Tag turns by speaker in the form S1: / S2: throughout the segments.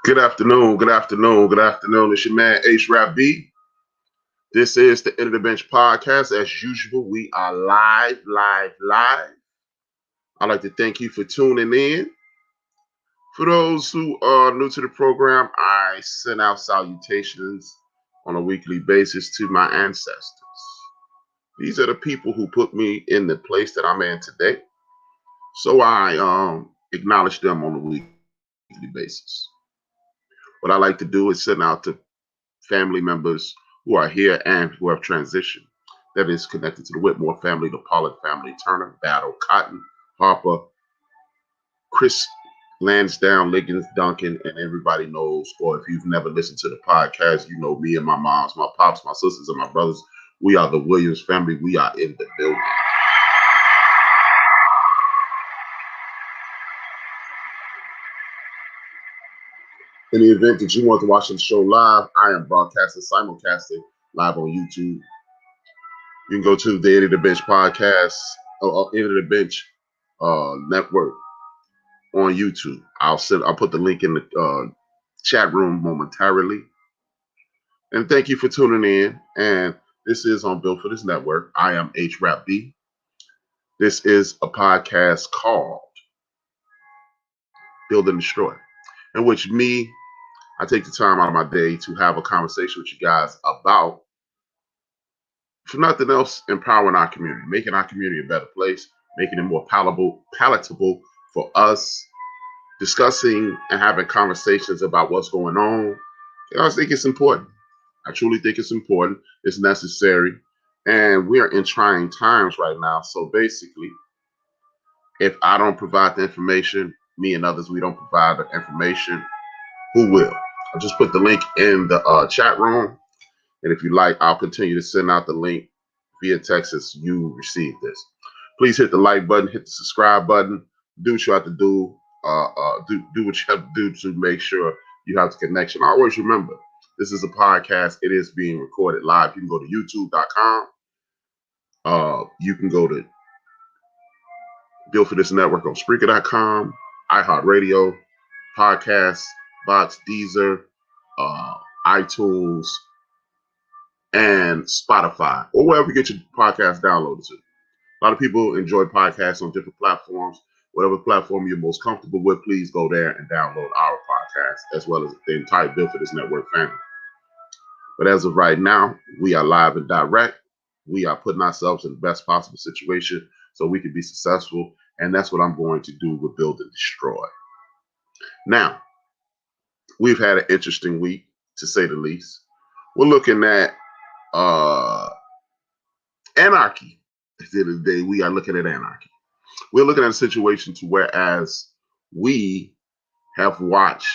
S1: Good afternoon, good afternoon, good afternoon. It's your man HRap. This is the End of the Bench podcast. As usual, we are live. I'd like to thank you for tuning in. For those who are new to the program, I send out salutations on a weekly basis to my ancestors. These are the people who put me in the place that I'm in today. So I acknowledge them on a weekly basis. What I like to do is send out to family members who are here and who have transitioned. That is connected to the Whitmore family, the Pollard family, Turner, Battle, Cotton, Harper, Chris, Lansdowne, Liggins, Duncan, and everybody knows, or if you've never listened to the podcast, you know me and my moms, my pops, my sisters, and my brothers. We are the Williams family. We are in the building. In the event that you want to watch the show live, I am broadcasting, simulcasting live on YouTube. You can go to the End of the Bench podcast, End of the Bench network on YouTube. I'll put the link in the chat room momentarily. And thank you for tuning in. And this is on Built for This Network. I am HRap. This is a podcast called Build and Destroy, in which I take the time out of my day to have a conversation with you guys about, for nothing else, empowering our community, making our community a better place, making it more palatable for us, discussing and having conversations about what's going on. I think it's important. I truly think it's important. It's necessary. And we are in trying times right now. So basically, if I don't provide the information, me and others, we don't provide the information, who will? I'll just put the link in the chat room. And if you like, I'll continue to send out the link via text as you receive this. Please hit the like button, hit the subscribe button, do what you have to do. Do what you have to do to make sure you have the connection. Always remember, this is a podcast. It is being recorded live. You can go to youtube.com. You can go to Built for This Network on Spreaker.com, iHeartRadio, Podcasts, Box, Deezer, iTunes, and Spotify, or wherever you get your podcast downloaded to. A lot of people enjoy podcasts on different platforms. Whatever platform you're most comfortable with, please go there and download our podcast, as well as the entire Built for This Network family. But as of right now, we are live and direct. We are putting ourselves in the best possible situation so we can be successful. And that's what I'm going to do with Build and Destroy. Now, we've had an interesting week, to say the least. We're looking at anarchy. At the end of the day, we are looking at anarchy. We're looking at a situation to whereas we have watched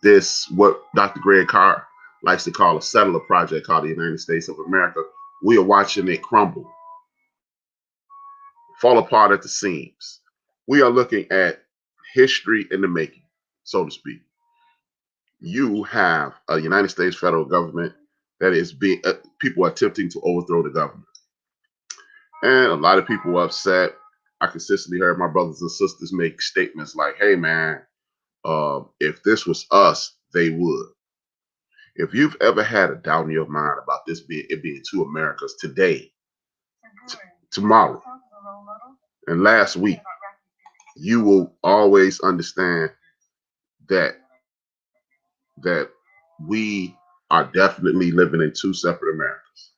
S1: this, what Dr. Greg Carr likes to call a settler project called the United States of America. We are watching it crumble, fall apart at the seams. We are looking at history in the making, so to speak. You have a United States federal government that is being, people are attempting to overthrow the government. And a lot of people are upset. I consistently heard my brothers and sisters make statements like, hey, man, if this was us, they would. If you've ever had a doubt in your mind about this being two Americas today, tomorrow, and last week, you will always understand that we are definitely living in two separate Americas.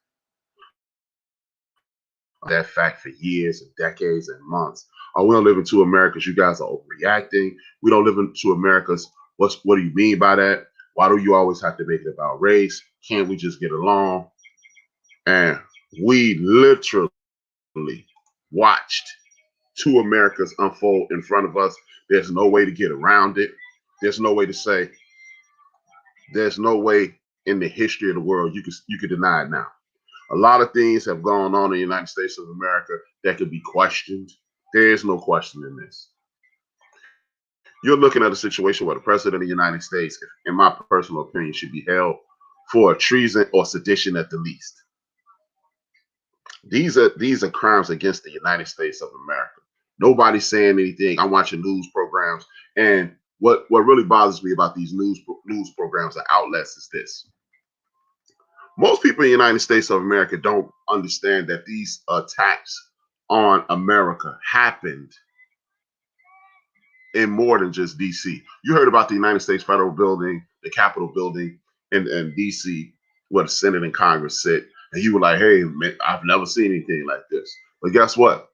S1: That fact for years and decades and months. Oh, we don't live in two Americas. You guys are overreacting. We don't live in two Americas. What do you mean by that? Why do you always have to make it about race? Can't we just get along? And we literally watched two Americas unfold in front of us. There's no way to get around it. There's no way to say, there's no way in the history of the world you could deny it now. A lot of things have gone on in the United States of America that could be questioned. There is no question in this. You're looking at a situation where the president of the United States, in my personal opinion, should be held for treason or sedition at the least. These are crimes against the United States of America. Nobody's saying anything. I'm watching news programs, and what really bothers me about these news programs and outlets is this: most people in the United States of America don't understand that these attacks on America happened in more than just DC. You heard about the United States Federal Building, the Capitol Building in DC, where the Senate and Congress sit, and you were like, "Hey, man, I've never seen anything like this." But guess what?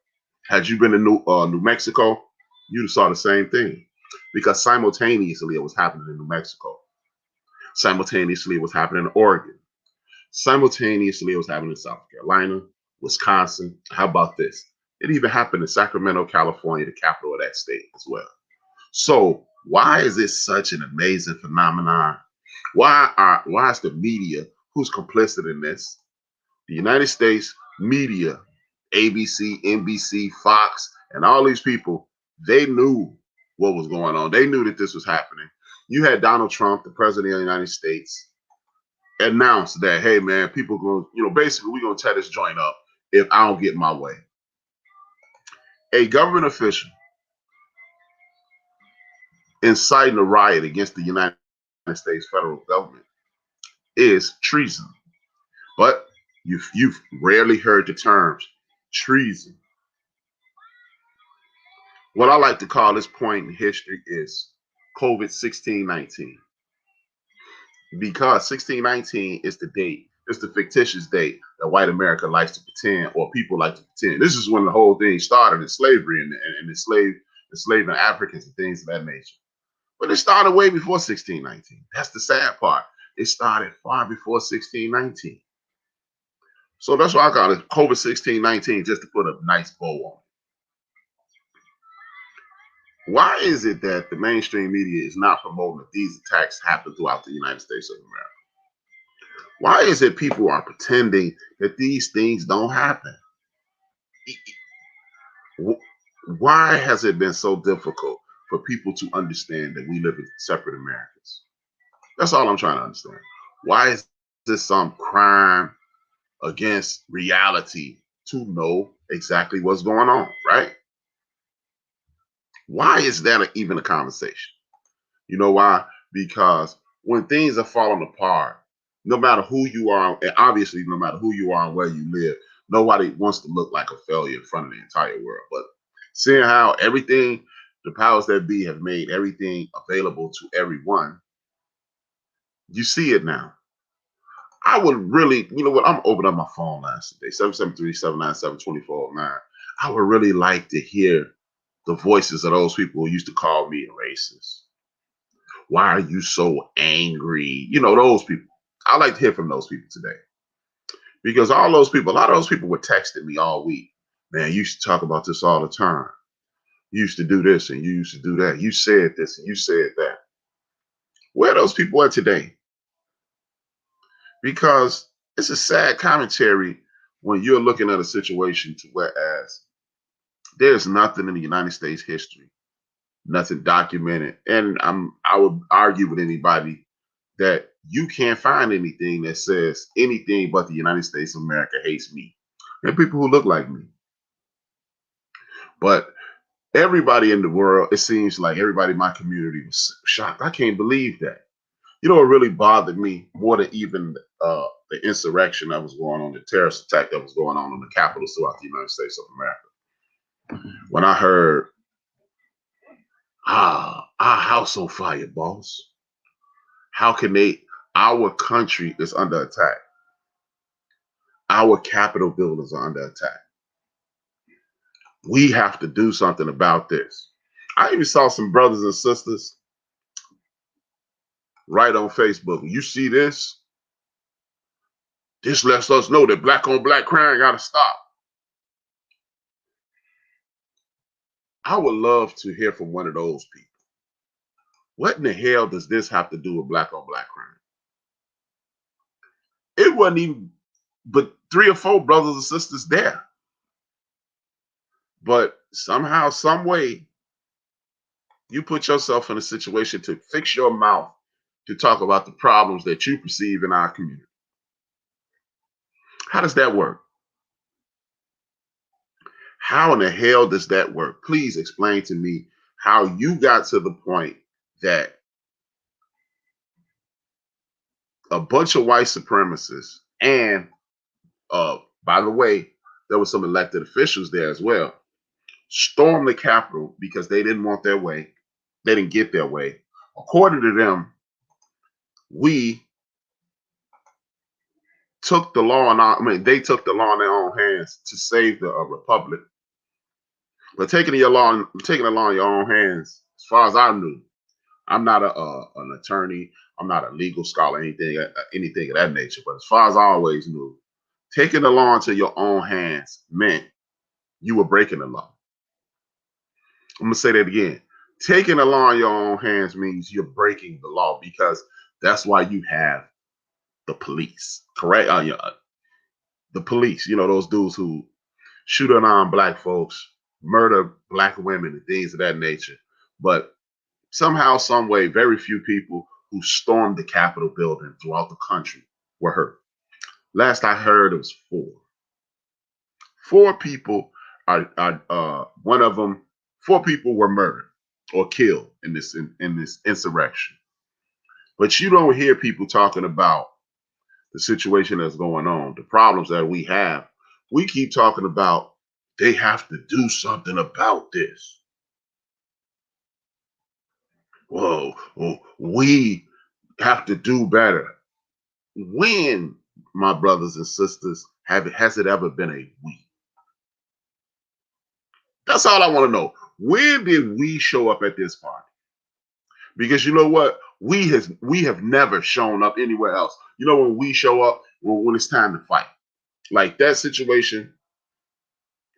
S1: Had you been to New Mexico, you'd saw the same thing, because simultaneously it was happening in New Mexico, simultaneously it was happening in Oregon, simultaneously it was happening in South Carolina, Wisconsin. How about this? It even happened in Sacramento, California, the capital of that state as well. So why is this such an amazing phenomenon? Why is the media, who's complicit in this? The United States media, ABC, NBC, Fox, and all these people, they knew what was going on. They knew that this was happening. You had Donald Trump, the president of the United States, announce that, hey man, people going, basically we're gonna tear this joint up if I don't get my way. A government official inciting a riot against the United States federal government is treason. But you've rarely heard the terms treason. What I like to call this point in history is COVID 1619. Because 1619 is the date, it's the fictitious date that white America likes to pretend, or people like to pretend. This is when the whole thing started in slavery and enslaving Africans and things of that nature. But it started way before 1619. That's the sad part. It started far before 1619. So that's why I call it COVID 1619, just to put a nice bow on it. Why is it that the mainstream media is not promoting that these attacks happen throughout the United States of America? Why is it people are pretending that these things don't happen? Why has it been so difficult for people to understand that we live in separate Americas? That's all I'm trying to understand. Why is this some crime against reality to know exactly what's going on, right? Why is that even a conversation? You know why? Because when things are falling apart, no matter who you are, and obviously no matter who you are and where you live, nobody wants to look like a failure in front of the entire world. But seeing how everything, the powers that be have made everything available to everyone, you see it now. I would really, you know what? I'm opening up my phone last today, 773-797-2409. I would really like to hear the voices of those people who used to call me a racist. Why are you so angry? You know, those people. I like to hear from those people today. Because all those people, a lot of those people were texting me all week. Man, you used to talk about this all the time. You used to do this and you used to do that. You said this and you said that. Where those people are today? Because it's a sad commentary when you're looking at a situation to whereas there's nothing in the United States history, nothing documented. And I would argue with anybody that you can't find anything that says anything but the United States of America hates me and people who look like me. But everybody in the world, it seems like everybody in my community was shocked. I can't believe that. You know what really bothered me more than even the insurrection that was going on, the terrorist attack that was going on the capitals throughout the United States of America? When I heard, our house on fire, boss. How can they? Our country is under attack. Our Capitol buildings are under attack. We have to do something about this. I even saw some brothers and sisters write on Facebook, you see this? This lets us know that black on black crime got to stop. I would love to hear from one of those people. What in the hell does this have to do with black on black crime? It wasn't even but 3 or 4 brothers and sisters there. But somehow, some way, you put yourself in a situation to fix your mouth to talk about the problems that you perceive in our community. How does that work? How in the hell does that work? Please explain to me how you got to the point that a bunch of white supremacists and by the way, there were some elected officials there as well, stormed the Capitol because they didn't want their way. They didn't get their way. According to them, we took the law in our, I mean, they took the law in their own hands to save the republic. But taking the law in your own hands, as far as I knew, I'm not an attorney. I'm not a legal scholar, anything of that nature. But as far as I always knew, taking the law into your own hands meant you were breaking the law. I'm gonna say that again. Taking the law in your own hands means you're breaking the law, because that's why you have the police, correct? The police, those dudes who shoot on black folks, murder black women, and things of that nature. But somehow, some way, very few people who stormed the Capitol building throughout the country were hurt. Last I heard, it was four. Four people one of them. Four people were murdered or killed in this insurrection. But you don't hear people talking about the situation that's going on, the problems that we have. We keep talking about they have to do something about this. Whoa, we have to do better. When, my brothers and sisters, has it ever been a we? That's all I want to know. When did we show up at this party? Because you know what? We have never shown up anywhere else. When we show up, when it's time to fight. Like that situation,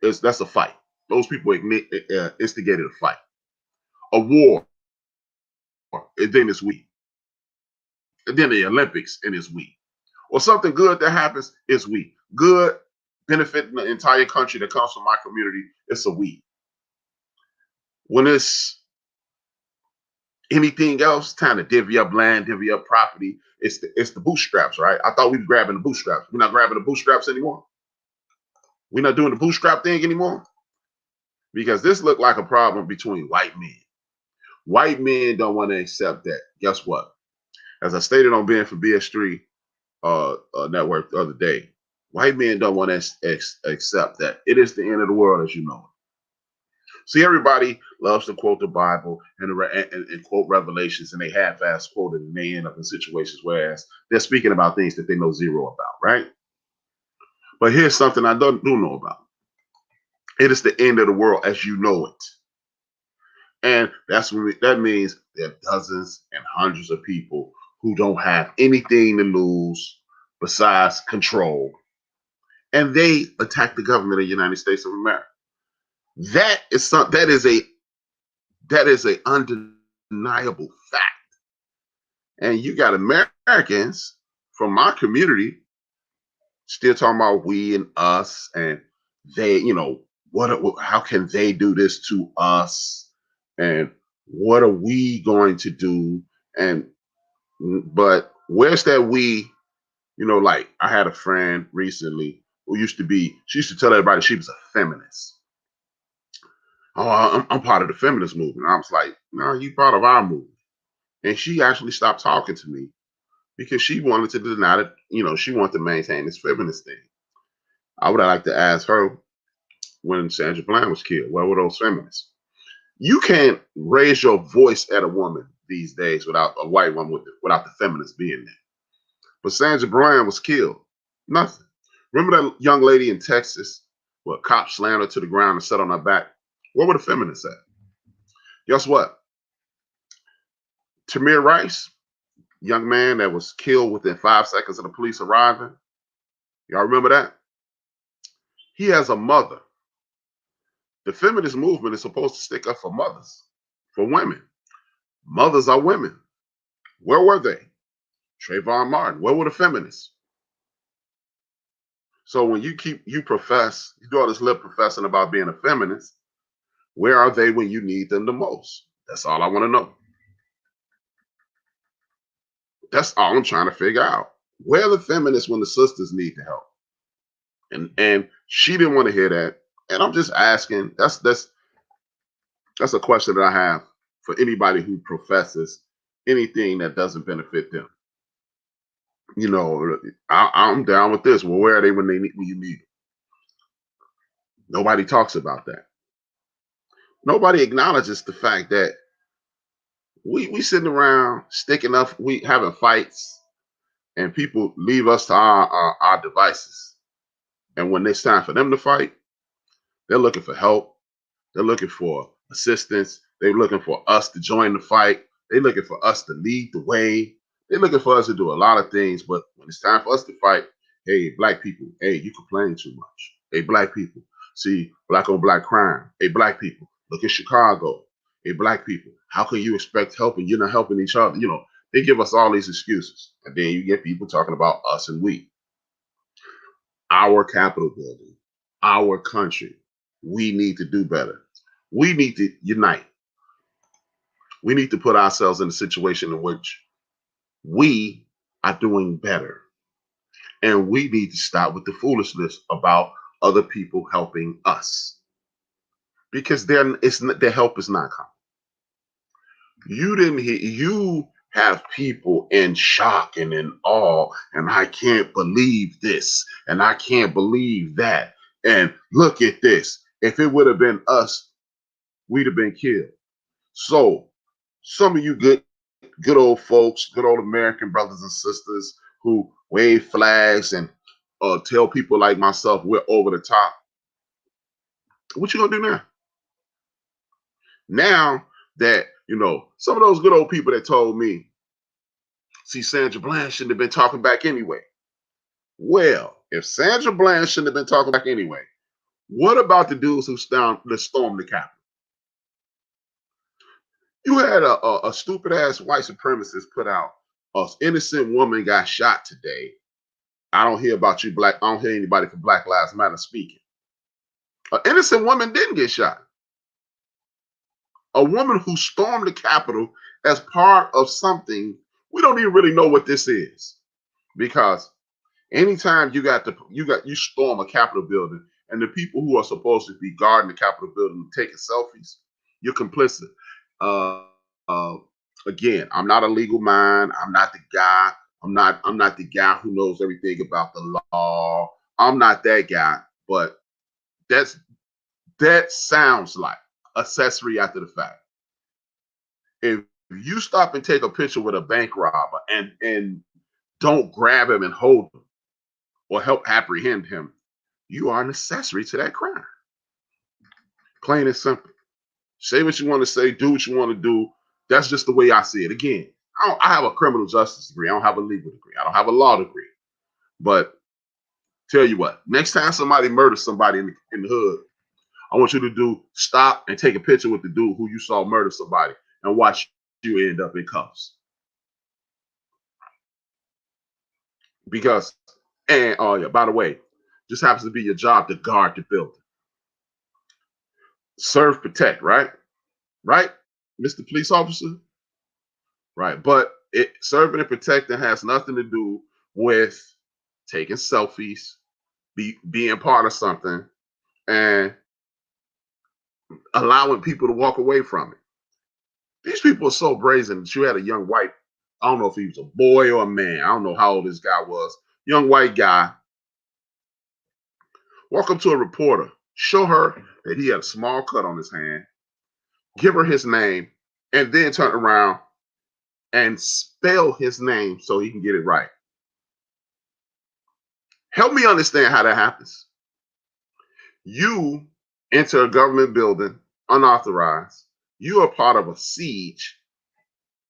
S1: that's a fight. Those people instigated a fight. A war. And then it's we. And then the Olympics, and it's we. Or something good that happens, is we. Good, benefiting the entire country that comes from my community, it's a we. When it's anything else, time to divvy up land, divvy up property, it's the bootstraps, right? I thought we were grabbing the bootstraps. We're not grabbing the bootstraps anymore. We're not doing the bootstrap thing anymore. Because this looked like a problem between white men. White men don't want to accept that. Guess what? As I stated on Being for BS3 network the other day, white men don't want to accept that it is the end of the world as you know it. See, everybody loves to quote the Bible and quote Revelations, and they half-ass quote it, and they end up in situations whereas they're speaking about things that they know zero about, right? But here's something I do know about. It is the end of the world as you know it. And that means there are dozens and hundreds of people who don't have anything to lose besides control. And they attack the government of the United States of America. That is a undeniable fact. And you got Americans from my community still talking about we and us, and they, how can they do this to us? And what are we going to do? But where's that we? Like I had a friend recently who she used to tell everybody she was a feminist. Oh, I'm part of the feminist movement. I was like, no, you part of our movement. And she actually stopped talking to me because she wanted to deny it. She wanted to maintain this feminist thing. I would have liked to ask her, when Sandra Bland was killed, where were those feminists? You can't raise your voice at a woman these days without a white woman without the feminists being there. But Sandra Bland was killed. Nothing. Remember that young lady in Texas where cops slammed her to the ground and sat on her back? Where were the feminists at? Guess what? Tamir Rice, young man that was killed within 5 seconds of the police arriving. Y'all remember that? He has a mother. The feminist movement is supposed to stick up for mothers, for women. Mothers are women. Where were they? Trayvon Martin. Where were the feminists? So when you do all this lip professing about being a feminist, where are they when you need them the most? That's all I want to know. That's all I'm trying to figure out. Where are the feminists when the sisters need the help? And she didn't want to hear that. And I'm just asking. That's a question that I have for anybody who professes anything that doesn't benefit them. You know, I'm down with this. Well, where are they when you need them? Nobody talks about that. Nobody acknowledges the fact that we sitting around sticking up, we having fights, and people leave us to our devices. And when it's time for them to fight, they're looking for help. They're looking for assistance. They're looking for us to join the fight. They're looking for us to lead the way. They're looking for us to do a lot of things. But when it's time for us to fight, hey, black people, hey, you complain too much. Hey, black people, see black on black crime. Hey, black people, look at Chicago. Hey, black people, how can you expect help and you're not helping each other? You know, they give us all these excuses. And then you get people talking about us and we. Our Capitol building, our country. We need to do better. We need to unite. We need to put ourselves in a situation in which we are doing better. And we need to stop with the foolishness about other people helping us. Because their help is not coming. You didn't hear, you have people in shock and in awe, and I can't believe this, and I can't believe that. And look at this. If it would have been us, we'd have been killed. So some of you good old folks, good old American brothers and sisters who wave flags and tell people like myself we're over the top. What you gonna do now? Now that you know some of those good old people that told me, see, Sandra Bland shouldn't have been talking back anyway. Well, if Sandra Bland shouldn't have been talking back anyway, what about the dudes who stormed the Capitol? You had a stupid ass white supremacist put out, an innocent woman got shot today. I don't hear about you black. I don't hear anybody from Black Lives Matter speaking. An innocent woman didn't get shot. A woman who stormed the Capitol as part of something we don't even really know what this is, because anytime you storm a Capitol building and the people who are supposed to be guarding the Capitol building taking selfies, you're complicit. Uh, uh, Again, I'm not a legal mind. I'm not the guy. I'm not the guy who knows everything about the law. I'm not that guy. But that sounds like accessory after the fact. If you stop and take a picture with a bank robber and don't grab him and hold him or help apprehend him, you are an accessory to that crime. Plain and simple. Say what you want to say, do what you want to do. That's just the way I see it. Again, I have a criminal justice degree. I don't have a legal degree. I don't have a law degree. But tell you what, next time somebody murders somebody in the hood, I want you to stop and take a picture with the dude who you saw murder somebody and watch you end up in cuffs. Because, and oh yeah, by the way, just happens to be your job to guard the building. Serve, protect, right? Right, Mr. Police Officer? Right. But serving and protecting has nothing to do with taking selfies, being part of something, and allowing people to walk away from it. These people are so brazen that you had a young white, I don't know if he was a boy or a man, I don't know how old this guy was, young white guy, walk up to a reporter, show her that he had a small cut on his hand, give her his name, and then turn around and spell his name so he can get it right. Help me understand how that happens. You enter a government building unauthorized. You are part of a siege,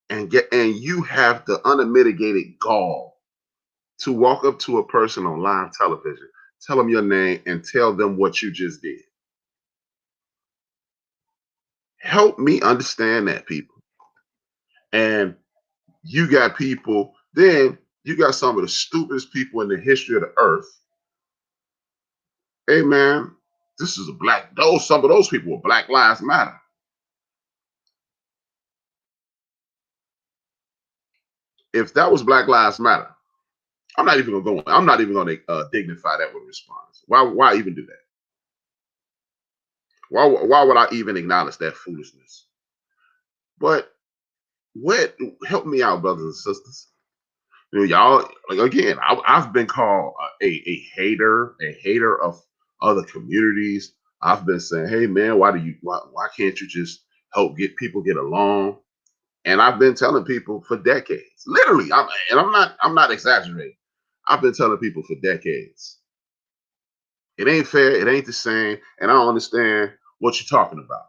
S1: and you have the unmitigated gall to walk up to a person on live television, tell them your name, and tell them what you just did. Help me understand that, people. And you got people, then you got some of the stupidest people in the history of the earth. Hey man, this is some of those people were Black Lives Matter. If that was Black Lives Matter, I'm not even gonna go. I'm not even gonna dignify that with a response. Why even do that? Why would I even acknowledge that foolishness? But what help me out, brothers and sisters? You know, y'all like again. I've been called a hater of other communities. I've been saying, hey man, why can't you just help get people get along? And I've been telling people for decades, literally, I'm not exaggerating. I've been telling people for decades, it ain't fair, it ain't the same, and I don't understand what you're talking about.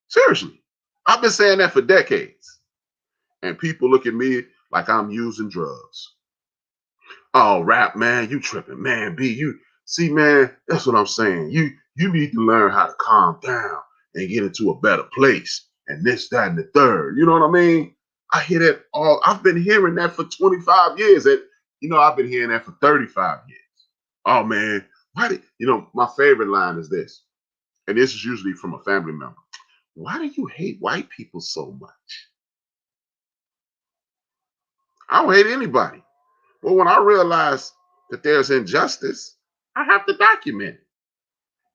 S1: Seriously, I've been saying that for decades, and people look at me like I'm using drugs. Oh, rap, man, you tripping, man. B, you see, man, that's what I'm saying. You need to learn how to calm down and get into a better place, and this, that, and the third. You know what I mean? I hear that all. I've been hearing that for 25 years, and I've been hearing that for 35 years. Oh man, why did my favorite line is this, and this is usually from a family member. Why do you hate white people so much? I don't hate anybody. Well, when I realize that there's injustice, I have to document it.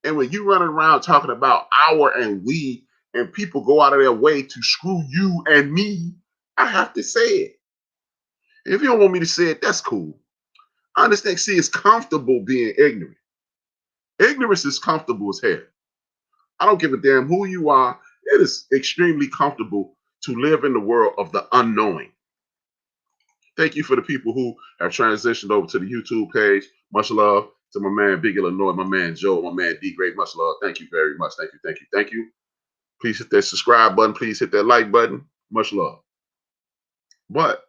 S1: And when you running around talking about our and we, and people go out of their way to screw you and me, I have to say it. If you don't want me to say it, that's cool. I understand. See, it's comfortable being ignorant. Ignorance is comfortable as hell. I don't give a damn who you are. It is extremely comfortable to live in the world of the unknowing. Thank you for the people who have transitioned over to the YouTube page. Much love to my man Big Illinois, my man Joe, my man D Great. Much love. Thank you very much. Thank you, thank you, thank you. Please hit that subscribe button. Please hit that like button. Much love. But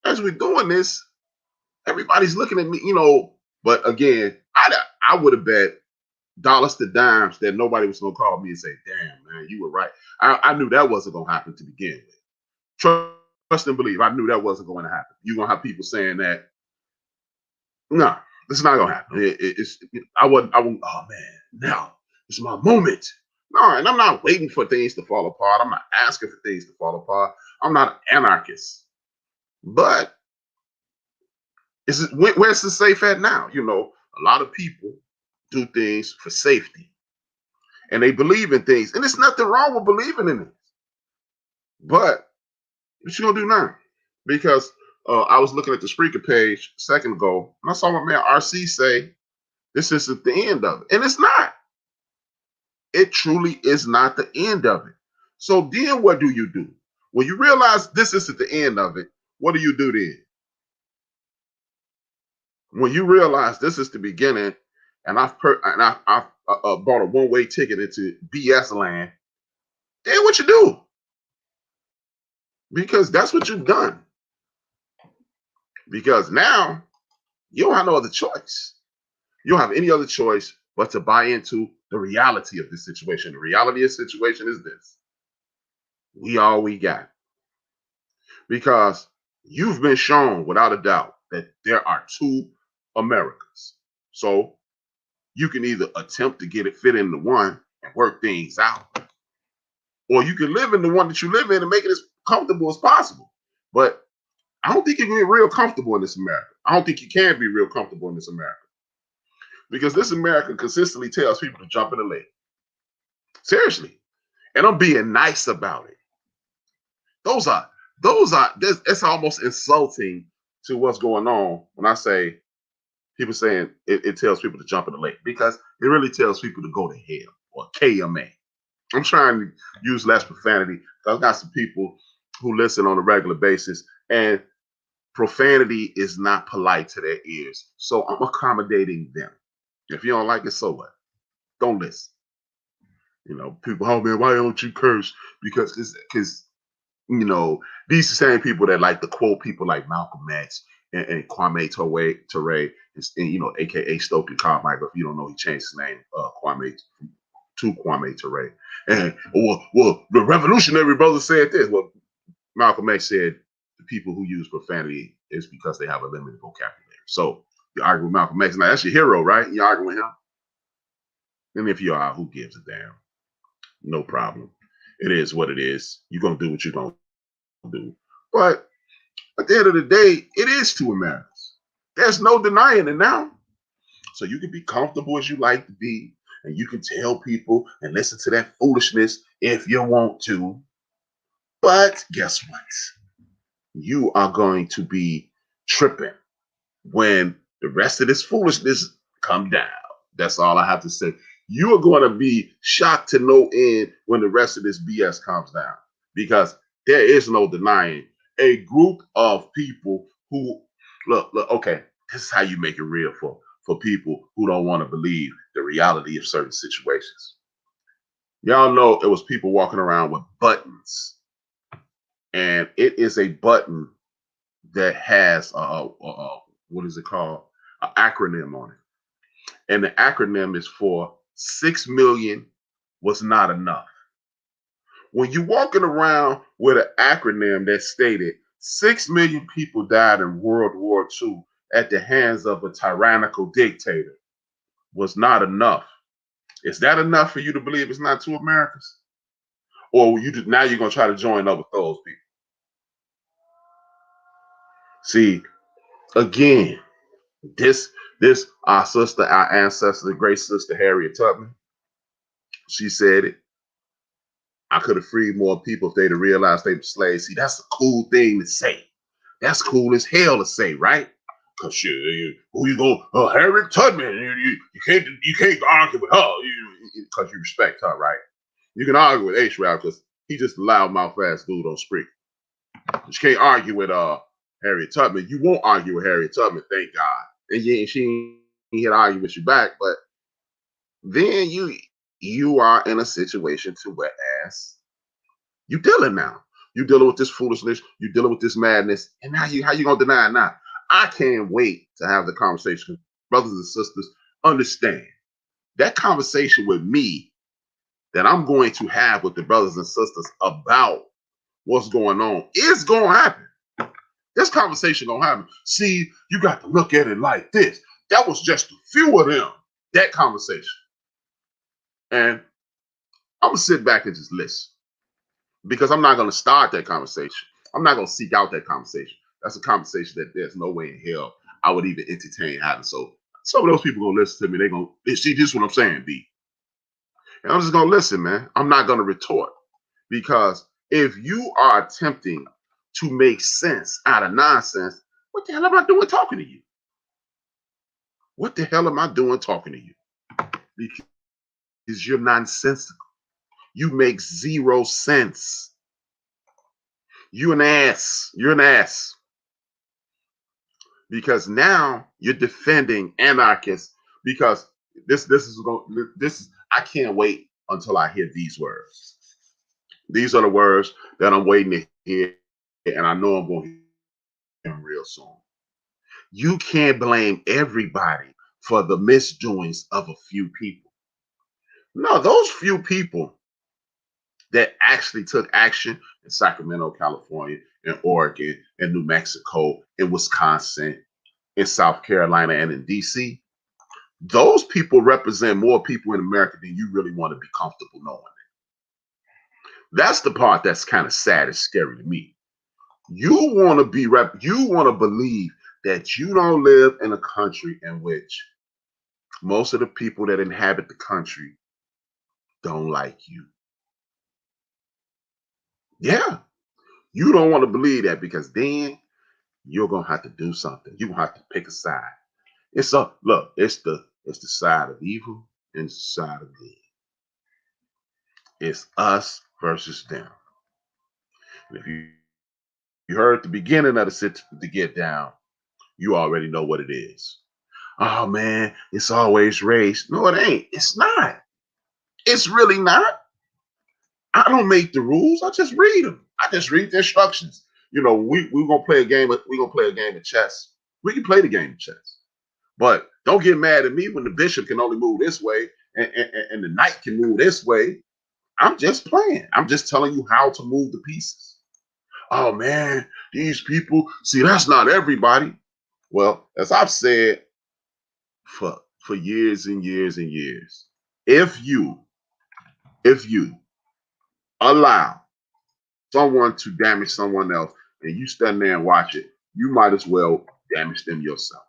S1: as we're doing this, everybody's looking at me, But again, I would have bet dollars to dimes that nobody was gonna call me and say, "Damn, man, you were right." I knew that wasn't gonna happen to begin with. Trust and believe. I knew that wasn't going to happen. You're gonna have people saying that. No, it's not gonna happen. I wouldn't. I wouldn't. Oh man, now it's my moment. No, and I'm not waiting for things to fall apart. I'm not asking for things to fall apart. I'm not an anarchist. But where's the safe at now? A lot of people do things for safety, and they believe in things, and there's nothing wrong with believing in it. But what you gonna do now? Because I was looking at the Spreaker page a second ago, and I saw my man RC say this isn't the end of it, and it's not. It truly is not the end of it. So then, what do you do when you realize this isn't the end of it? What do you do then? When you realize this is the beginning, and I've bought a one-way ticket into BS land, then what you do? Because that's what you've done. Because now you don't have no other choice. You don't have any other choice but to buy into the reality of this situation. The reality of the situation is this: we all we got. Because you've been shown without a doubt that there are two Americas. So you can either attempt to get it fit into one and work things out, or you can live in the one that you live in and make it as comfortable as possible. But I don't think you can get real comfortable in this America. I don't think you can be real comfortable in this America. Because this America consistently tells people to jump in the lake. Seriously. And I'm being nice about it. Those are that's almost insulting to what's going on when I say people saying it tells people to jump in the lake, because it really tells people to go to hell or KMA. I'm trying to use less profanity. I've got some people who listen on a regular basis, and profanity is not polite to their ears. So I'm accommodating them. If you don't like it, so what? Don't listen. People, oh man, why don't you curse? Because these same people that like to quote people like Malcolm X and Kwame Ture, and AKA Stokely Carmichael. If you don't know, he changed his name, Kwame, to Kwame Ture. And well, the revolutionary brother said this. Well, Malcolm X said the people who use profanity is because they have a limited vocabulary. So you argue with Malcolm X. Now that's your hero, right? You argue with him. And if you are, who gives a damn? No problem. It is what it is. You're gonna do what you're gonna do. But at the end of the day, it is two Americas. There's no denying it now. So you can be comfortable as you like to be, and you can tell people and listen to that foolishness if you want to. But guess what? You are going to be tripping when the rest of this foolishness come down. That's all I have to say. You are going to be shocked to no end when the rest of this BS comes down, because there is no denying a group of people who look. Okay, this is how you make it real for people who don't want to believe the reality of certain situations. Y'all know it was people walking around with buttons, and it is a button that has what is it called? An acronym on it. And the acronym is for 6 million was not enough. When you're walking around with an acronym that stated 6 million people died in World War II at the hands of a tyrannical dictator was not enough. Is that enough for you to believe it's not two Americas? Or now you're going to try to join up with those people? See, again, this our sister, our ancestor, the great sister Harriet Tubman, she said it. I could have freed more people if they'd have realized they were slaves. See, that's a cool thing to say. That's cool as hell to say, right? Cause who you go? Harriet Tubman. You can't argue with her because you respect her, right? You can argue with HRap because he just a loudmouth ass dude on Spree. You can't argue with Harriet Tubman. You won't argue with Harriet Tubman, thank God. And she ain't here to argue with you back, but then you are in a situation to whereas you dealing now. You dealing with this foolishness, you dealing with this madness, and now how you gonna deny it now? I can't wait to have the conversation. Brothers and sisters, understand that conversation with me that I'm going to have with the brothers and sisters about what's going on is gonna happen. This conversation gonna happen. See, you got to look at it like this. That was just a few of them. That conversation. And I'm gonna sit back and just listen, because I'm not gonna start that conversation. I'm not gonna seek out that conversation. That's a conversation that there's no way in hell I would even entertain having. So some of those people gonna listen to me. They gonna see this is what I'm saying, B. And I'm just gonna listen, man. I'm not gonna retort, because if you are attempting to make sense out of nonsense, what the hell am I doing talking to you? What the hell am I doing talking to you? Because you're nonsensical. You make zero sense. You an ass. You're an ass. Because now you're defending anarchists. Because this I can't wait until I hear these words. These are the words that I'm waiting to hear, and I know I'm going to hear them real soon. You can't blame everybody for the misdoings of a few people. No, those few people that actually took action in Sacramento, California, in Oregon, in New Mexico, in Wisconsin, in South Carolina, and in DC, those people represent more people in America than you really want to be comfortable knowing. That's the part that's kind of sad and scary to me. You want to believe that you don't live in a country in which most of the people that inhabit the country don't like you. Yeah, you don't want to believe that, because then you're gonna have to do something. You're gonna have to pick a side. It's the side of evil and the side of good. It's us versus them. And if you heard the beginning of the get down, you already know what it is. Oh man, it's always race. No, it ain't. It's not. It's really not. I don't make the rules. I just read them. I just read the instructions. We're gonna play a game. We're gonna play a game of chess. We can play the game of chess, but don't get mad at me when the bishop can only move this way and the knight can move this way. I'm just playing. I'm just telling you how to move the pieces. Oh man, these people. See, that's not everybody. Well, as I've said for years and years and years, if you allow someone to damage someone else and you stand there and watch it, you might as well damage them yourself.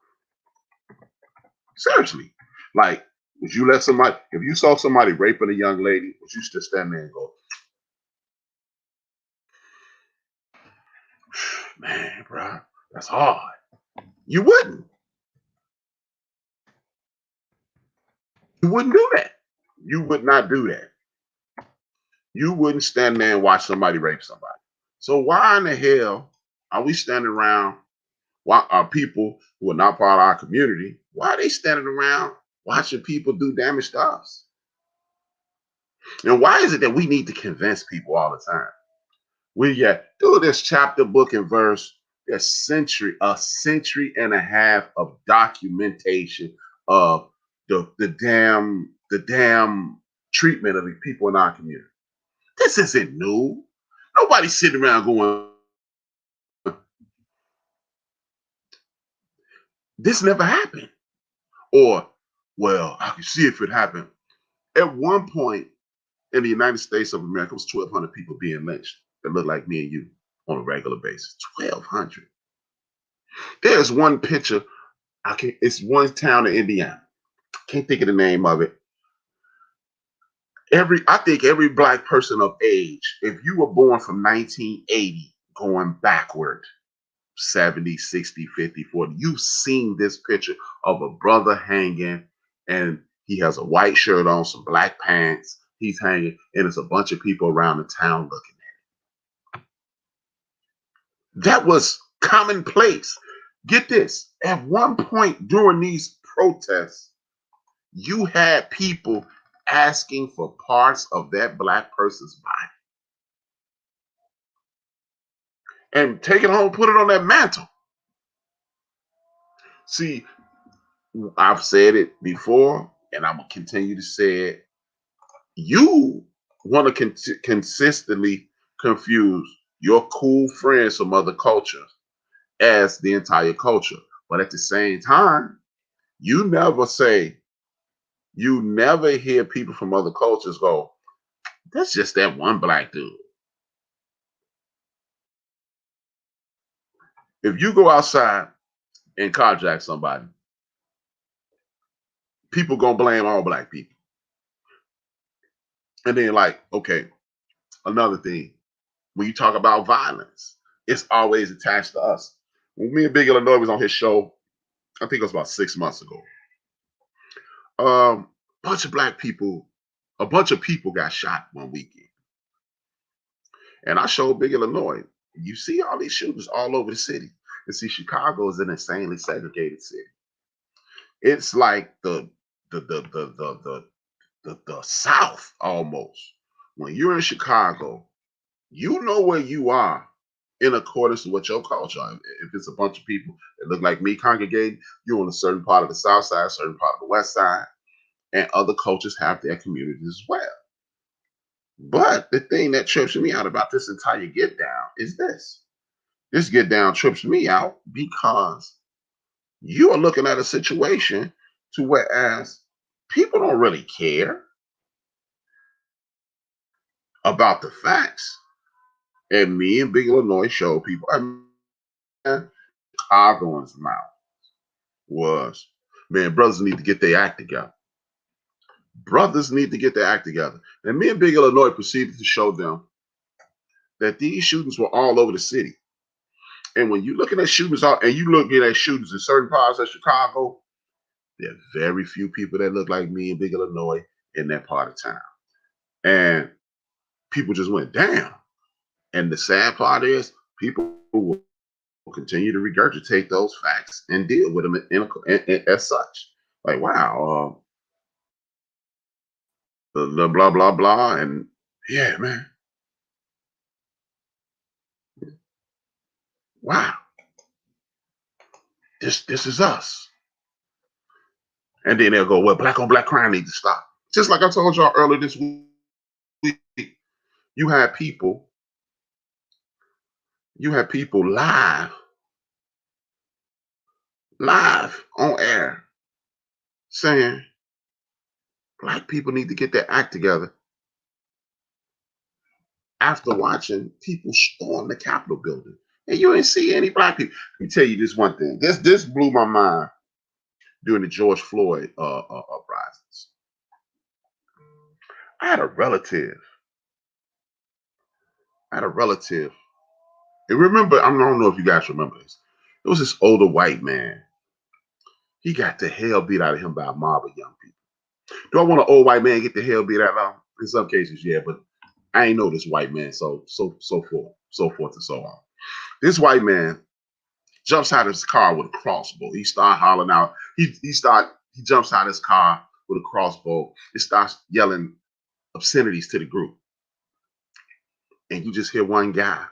S1: Seriously. Like, would you let somebody, if you saw somebody raping a young lady, would you just stand there and go, Man, bro, that's hard. You wouldn't. You wouldn't do that. You would not do that. You wouldn't stand there and watch somebody rape somebody. So why in the hell are we standing around? Why are people who are not part of our community? Why are they standing around watching people do damage to us? And why is it that we need to convince people all the time? We do this chapter, book, and verse. A century and a half of documentation of the damn treatment of the people in our community. This isn't new. Nobody's sitting around going, this never happened. Or, well, I can see if it happened. At one point in the United States of America, it was 1,200 people being lynched that look like me and you on a regular basis. 1,200. There's one picture. It's one town in Indiana. Can't think of the name of it. I think every black person of age, if you were born from 1980 going backward, 70, 60, 50, 40. You've seen this picture of a brother hanging and he has a white shirt on, some black pants. He's hanging, and there's a bunch of people around the town looking at him. That was commonplace. Get this. At one point during these protests, you had people asking for parts of that black person's body and take it home, put it on that mantle. See, I've said it before, and I'm gonna continue to say it. You want to consistently confuse your cool friends from other cultures as the entire culture, but at the same time, you never say, you never hear people from other cultures go, "That's just that one black dude." If you go outside and carjack somebody, people gonna blame all black people, and then like, okay, another thing. When you talk about violence, it's always attached to us. When me and Big Illinois was on his show, I think it was about 6 months ago. Um, bunch of black people, a bunch of people got shot one weekend, and I showed Big Illinois. You see all these shooters all over the city. And see, Chicago is an insanely segregated city. It's like the South almost. When you're in Chicago, you know where you are in accordance to what your culture. If it's a bunch of people that look like me congregating, you're on a certain part of the South Side, a certain part of the West Side, and other cultures have their communities as well. But the thing that trips me out about this entire get down is this. This get down trips me out because you are looking at a situation to whereas people don't really care about the facts. And me and Big Illinois show people, I mean, Chicagoans' mouth was, man, brothers need to get their act together. Brothers need to get their act together. And me and Big Illinois proceeded to show them that these shootings were all over the city. And when you're looking at shootings out and you look at shootings in certain parts of Chicago, there are very few people that look like me and Big Illinois in that part of town. And people just went down. And the sad part is people will continue to regurgitate those facts and deal with them as such. Like, wow, the blah blah blah, and yeah, man, wow, this is us. And then they'll go, well, black on black crime needs to stop. Just like I told y'all earlier this week, you had people, live on air saying black people need to get their act together after watching people storm the Capitol building. And you ain't see any black people. Let me tell you this one thing. This blew my mind during the George Floyd uprisings. I had a relative. I had a relative And remember, I don't know if you guys remember this. It was this older white man. He got the hell beat out of him by a mob of young people. Do I want an old white man get the hell beat out of him? In some cases, yeah, but I ain't know this white man, so forth and so on. This white man jumps out of his car with a crossbow. He start hollering out. He jumps out of his car with a crossbow. He starts yelling obscenities to the group. And you just hear one guy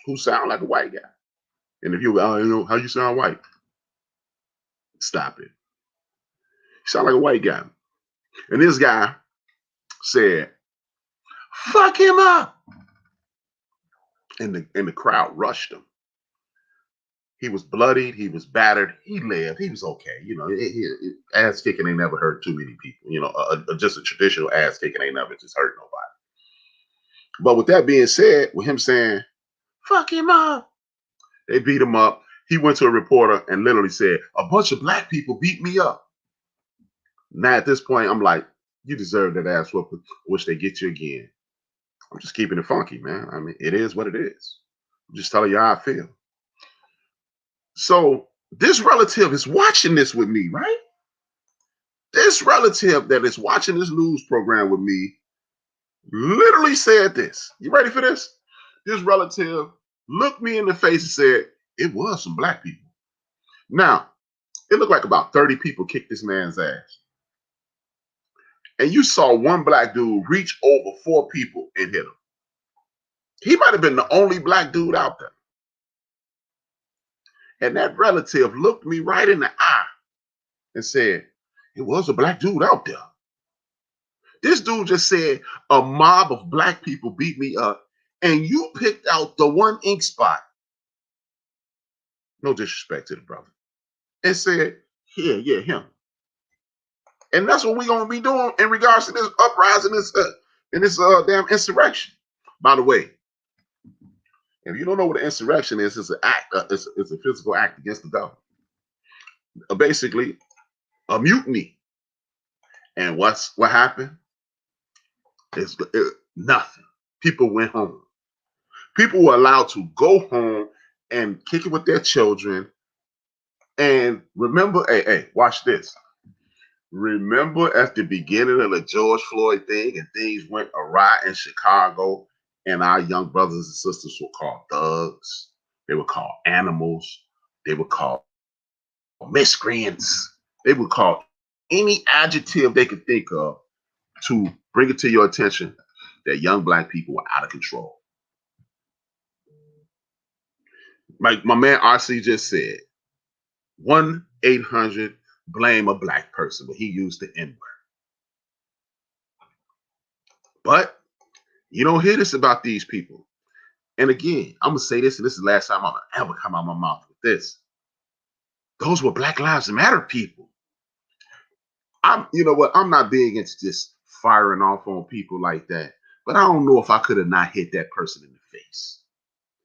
S1: who sound like a white guy. And if you how you sound white? Stop it. You sound like a white guy. And this guy said, fuck him up. And the crowd rushed him. He was bloodied. He was battered. He lived. He was okay. Ass kicking ain't never hurt too many people. Just a traditional ass kicking ain't never just hurt nobody. But with that being said, with him saying, fuck him up, they beat him up. He went to a reporter and literally said, a bunch of black people beat me up. Now at this point, I'm like, you deserve that ass whooping. Wish they get you again. I'm just keeping it funky, man. I mean, it is what it is. I'm just telling you how I feel. So this relative is watching this with me, right? This relative that is watching this news program with me literally said this. You ready for this? This relative looked me in the face and said, it was some black people. Now, it looked like about 30 people kicked this man's ass. And you saw one black dude reach over 4 people and hit him. He might have been the only black dude out there. And that relative looked me right in the eye and said, it was a black dude out there. This dude just said a mob of black people beat me up, and you picked out the one ink spot, no disrespect to the brother, and said, yeah, him. And that's what we're going to be doing in regards to this uprising, this damn insurrection. By the way, if you don't know what an insurrection is, it's an act. It's a physical act against the government. Basically, a mutiny. And what happened? Nothing. People went home. People were allowed to go home and kick it with their children. And remember, hey, watch this. Remember at the beginning of the George Floyd thing, and things went awry in Chicago, and our young brothers and sisters were called thugs. They were called animals. They were called miscreants. They were called any adjective they could think of to bring it to your attention that young black people were out of control. Like my man RC just said, 1-800 blame a black person, but he used the N-word. But you don't hear this about these people. And again, I'm gonna say this, and this is the last time I'm gonna ever come out my mouth with this. Those were Black Lives Matter people. You know what? I'm not big into just firing off on people like that, but I don't know if I could have not hit that person in the face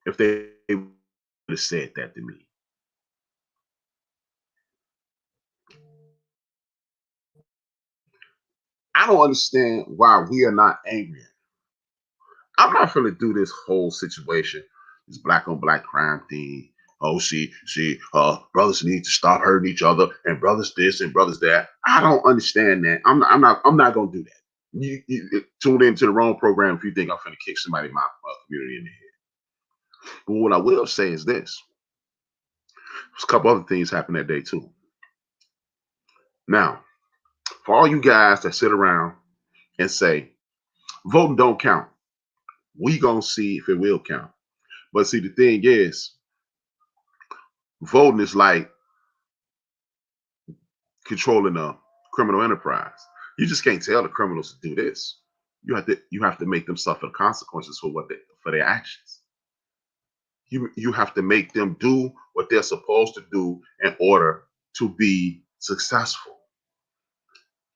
S1: if they would have said that to me. I don't understand why we are not angry. I'm not gonna do this whole situation, this black on black crime thing. Oh, brothers need to stop hurting each other, and brothers this and brothers that. I don't understand that. I'm not gonna do that. You tune into the wrong program if you think I'm gonna kick somebody in my community in the head. But what I will say is this: there's a couple other things happened that day too. Now, for all you guys that sit around and say voting don't count, we gonna see if it will count. But see, the thing is, voting is like controlling a criminal enterprise. You just can't tell the criminals to do this. You have to make them suffer the consequences for their actions. You have to make them do what they're supposed to do in order to be successful.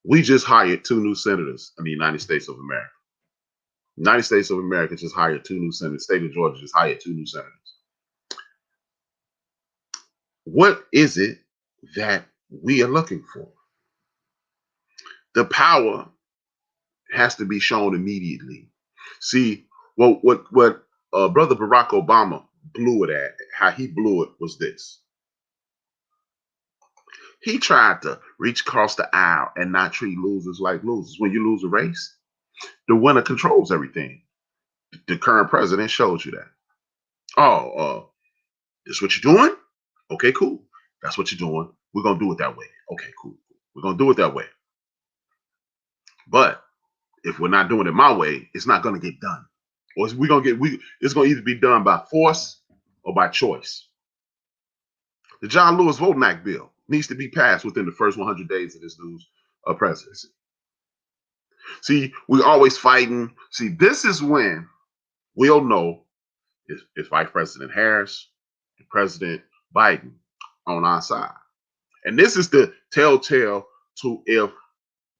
S1: We just hired 2 new senators in the United States of America. The United States of America just hired 2 new senators. The state of Georgia just hired 2 new senators. What is it that we are looking for? The power has to be shown immediately. See, what Brother Barack Obama blew it at, how he blew it was this. He tried to reach across the aisle and not treat losers like losers. When you lose a race, the winner controls everything. The current president shows you that. Oh, this what you're doing? Okay, cool. That's what you're doing. We're gonna do it that way. Okay, cool. We're gonna do it that way. But if we're not doing it my way, it's not gonna get done. Or it's gonna either be done by force or by choice. The John Lewis Voting Act bill needs to be passed within the first 100 days of this dude's presidency. See, we're always fighting. See, this is when we'll know is Vice President Harris and President Biden on our side. And this is the telltale to if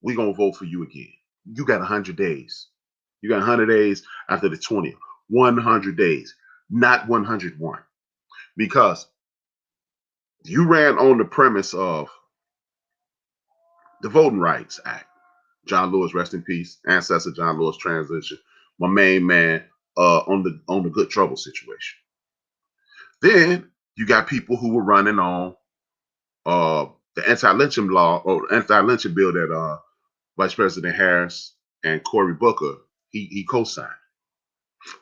S1: we're going to vote for you again. You got 100 days. You got 100 days after the 20th. 100 days, not 101. Because you ran on the premise of the Voting Rights Act. John Lewis, rest in peace. Ancestor John Lewis transition. My main man on the good trouble situation. Then you got people who were running on the anti-lynching law or anti-lynching bill that Vice President Harris and Cory Booker he co-signed.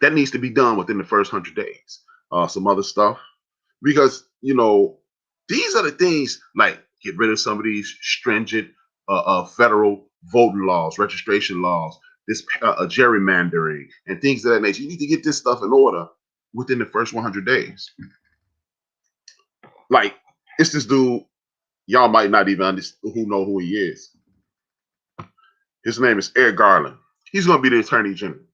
S1: That needs to be done within the first 100 days. Some other stuff, because these are the things like get rid of some of these stringent federal voting laws, registration laws, this gerrymandering and things of that nature. You need to get this stuff in order within the first 100 days. Like, it's this dude, y'all might not even understand who he is. His name is Eric Garland. He's going to be the Attorney General.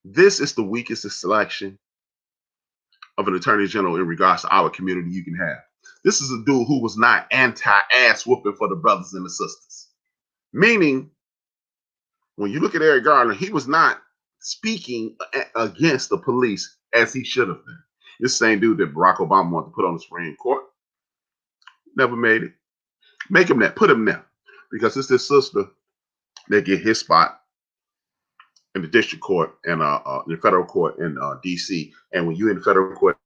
S1: This is the weakest selection of an Attorney General in regards to our community you can have. This is a dude who was not anti-ass whooping for the brothers and the sisters. Meaning, when you look at Eric Garland, he was not speaking against the police as he should have been. This same dude that Barack Obama wanted to put on the Supreme Court never made it. Make him that. Put him there. Because it's this sister that get his spot in the district court and the federal court in D.C. And when you're in the federal court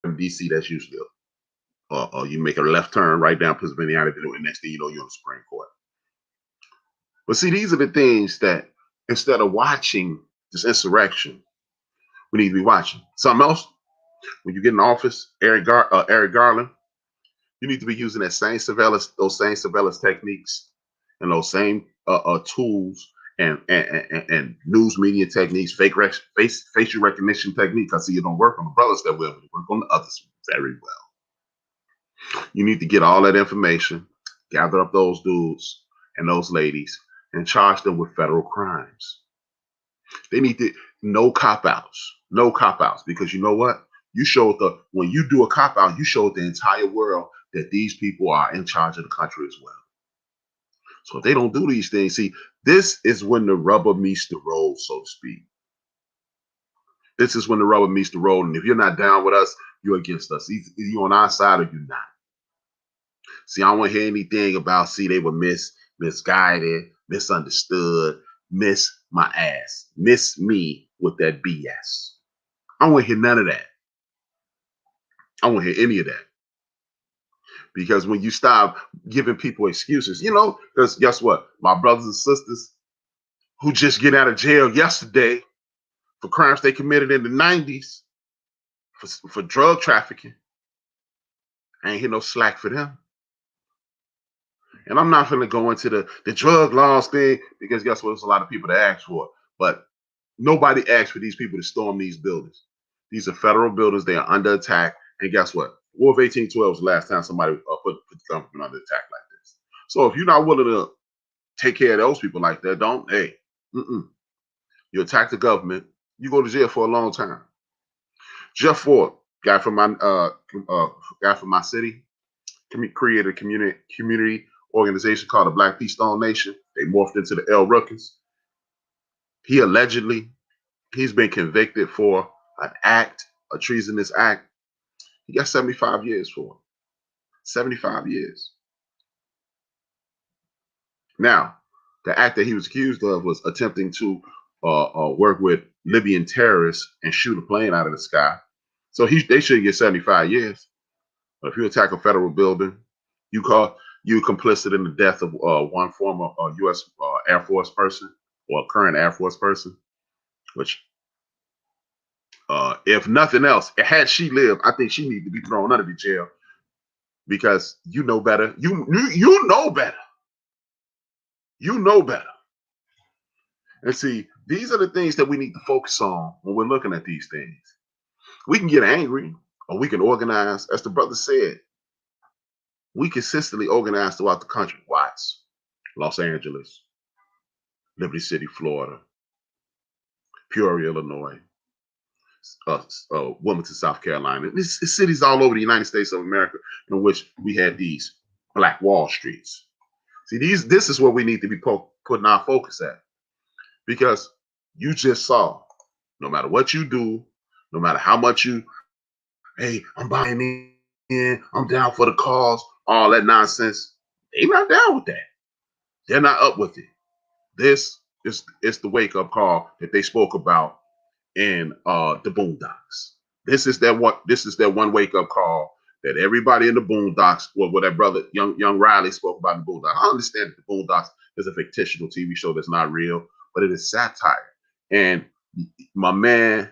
S1: in D.C., that's usually you make a left turn right down Pennsylvania Avenue, and next thing you know, you're on the Supreme Court. But see, these are the things that instead of watching this insurrection, we need to be watching. Something else, when you get in office, Eric Garland, you need to be using that same surveillance, those same surveillance techniques and those same tools and news media techniques, facial recognition techniques. I see it don't work on the brothers that well, but it work on the others very well. You need to get all that information, gather up those dudes and those ladies, and charge them with federal crimes. They need to no cop-outs, because you know what? You showed when you do a cop-out, you showed the entire world that these people are in charge of the country as well. So if they don't do these things, see, this is when the rubber meets the road, so to speak. This is when the rubber meets the road, and if you're not down with us, you're against us. Either you're on our side or you're not. See, I don't want to hear anything about, see, they were misguided, misunderstood, miss my ass, miss me with that BS. I don't want to hear none of that. I don't want to hear any of that. Because when you stop giving people excuses, because guess what? My brothers and sisters who just get out of jail yesterday for crimes they committed in the 90s for drug trafficking, I ain't hear no slack for them. And I'm not going to go into the drug laws thing, because guess what? There's a lot of people that ask for it. But nobody asked for these people to storm these buildings. These are federal buildings. They are under attack. And guess what? War of 1812 was the last time somebody put the government under attack like this. So if you're not willing to take care of those people like that, you attack the government, you go to jail for a long time. Jeff Ford, guy from my city, created a community organization called the Black Peace Stone Nation. They morphed into the L Rookers. He's been convicted for a treasonous act. He got 75 years for it. 75 years. Now, the act that he was accused of was attempting to work with Libyan terrorists and shoot a plane out of the sky. So they should get 75 years. But if you attack a federal building, you complicit in the death of one former U.S. Air Force person or current Air Force person. Which, if nothing else, had she lived, I think she needs to be thrown under the jail because you know better. You know better. You know better. And see, these are the things that we need to focus on when we're looking at these things. We can get angry or we can organize. As the brother said, we consistently organize throughout the country. Watts, Los Angeles, Liberty City, Florida, Peoria, Illinois, Wilmington, South Carolina. It's cities all over the United States of America in which we had these Black Wall Streets. See, this is where we need to be putting our focus at. Because you just saw, no matter what you do, no matter how much hey, I'm buying in, I'm down for the cause, all that nonsense, they're not down with that. They're not up with it. This is the wake-up call that they spoke about in the Boondocks. This is that one wake-up call that everybody in the Boondocks, what that brother young Riley spoke about in the Boondocks. I understand that the Boondocks is a fictional TV show that's not real, but it is satire. And my man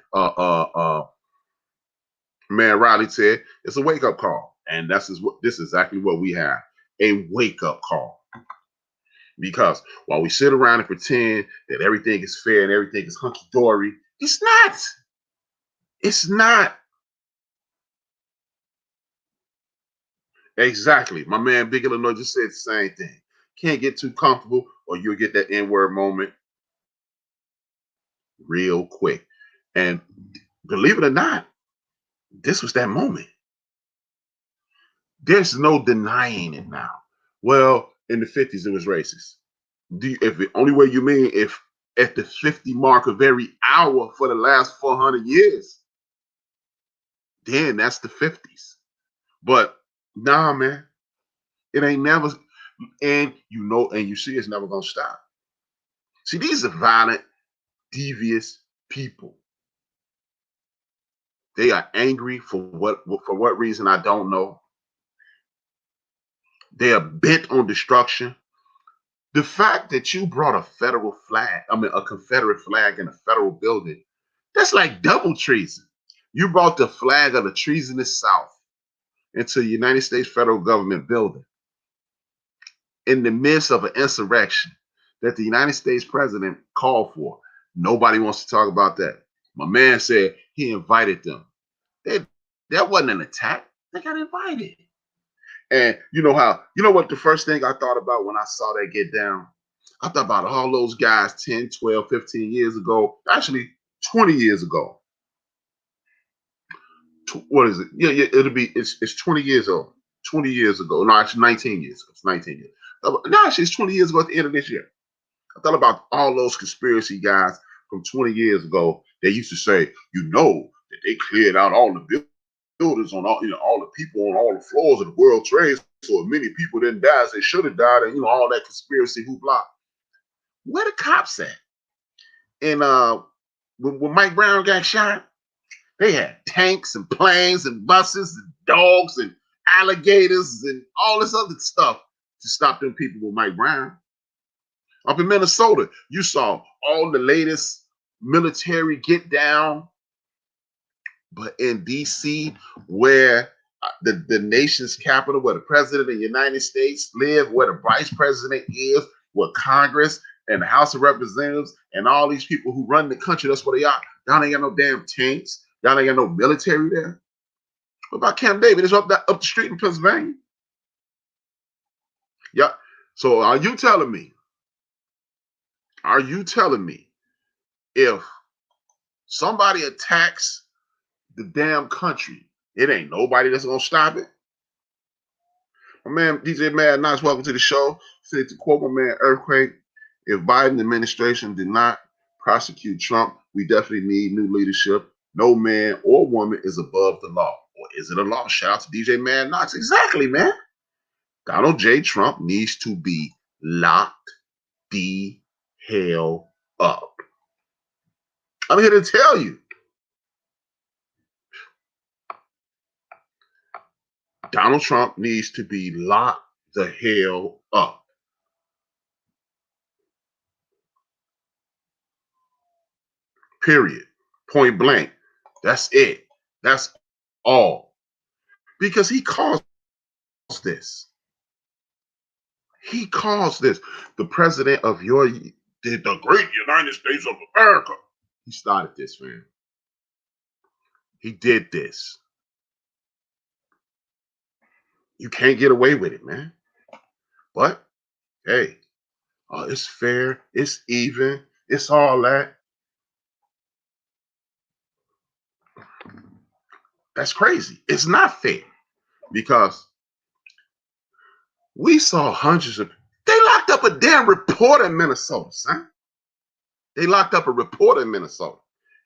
S1: Riley said it's a wake-up call. And this is exactly what we have. A wake-up call. Because while we sit around and pretend that everything is fair and everything is hunky-dory, it's not. It's not. Exactly. My man Big Illinois just said the same thing. Can't get too comfortable or you'll get that N-word moment real quick. And believe it or not, this was that moment. There's no denying it now. Well, in the 50s, it was racist. If the only way you mean if at the 50 mark of every hour for the last 400 years, then that's the 50s. But nah, man, it ain't never. And you see it's never gonna stop. See, these are violent, devious people. They are angry for what reason I don't know. They are bent on destruction. The fact that you brought a federal flag, a Confederate flag in a federal building, that's like double treason. You brought the flag of the treasonous South into the United States federal government building in the midst of an insurrection that the United States president called for. Nobody wants to talk about that. My man said he invited them. That wasn't an attack. They got invited. And you know what the first thing I thought about when I saw that get down? I thought about all those guys 10, 12, 15 years ago, actually 20 years ago. What is it? Yeah, it's 20 years old. 20 years ago. No, actually 19 years. It's 19 years. No, actually it's 20 years ago at the end of this year. I thought about all those conspiracy guys from 20 years ago. They used to say, that they cleared out all the buildings on all the people on all the floors of the World Trade, so many people didn't die as they should have died, and all that conspiracy hoopla. Where the cops at? And when Mike Brown got shot, they had tanks and planes and buses and dogs and alligators and all this other stuff to stop them people with Mike Brown. Up in Minnesota, you saw all the latest military get down. But in D.C., where the nation's capital, where the president of the United States live, where the vice president is, where Congress and the House of Representatives and all these people who run the country, that's where they are. Y'all ain't got no damn tanks. Y'all ain't got no military there. What about Camp David? It's up the street in Pennsylvania. Yeah. So are you telling me if somebody attacks the damn country, it ain't nobody that's gonna stop it? My man DJ Mad Nice, welcome to the show. Said to quote my man Earthquake, if Biden administration did not prosecute Trump, we definitely need new leadership. No man or woman is above the law. Or is it a law? Shout out to DJ Mad Knox. Exactly, man. Donald J. Trump needs to be locked the hell up. I'm here to tell you. Donald Trump needs to be locked the hell up. Period. Point blank. That's it. That's all. Because he caused this. He caused this. The president of the great United States of America. He started this, man. He did this. You can't get away with it, man. But hey, it's fair, it's even, it's all that. That's crazy. It's not fair because we saw hundreds of. They locked up a damn reporter in Minnesota, son. They locked up a reporter in Minnesota.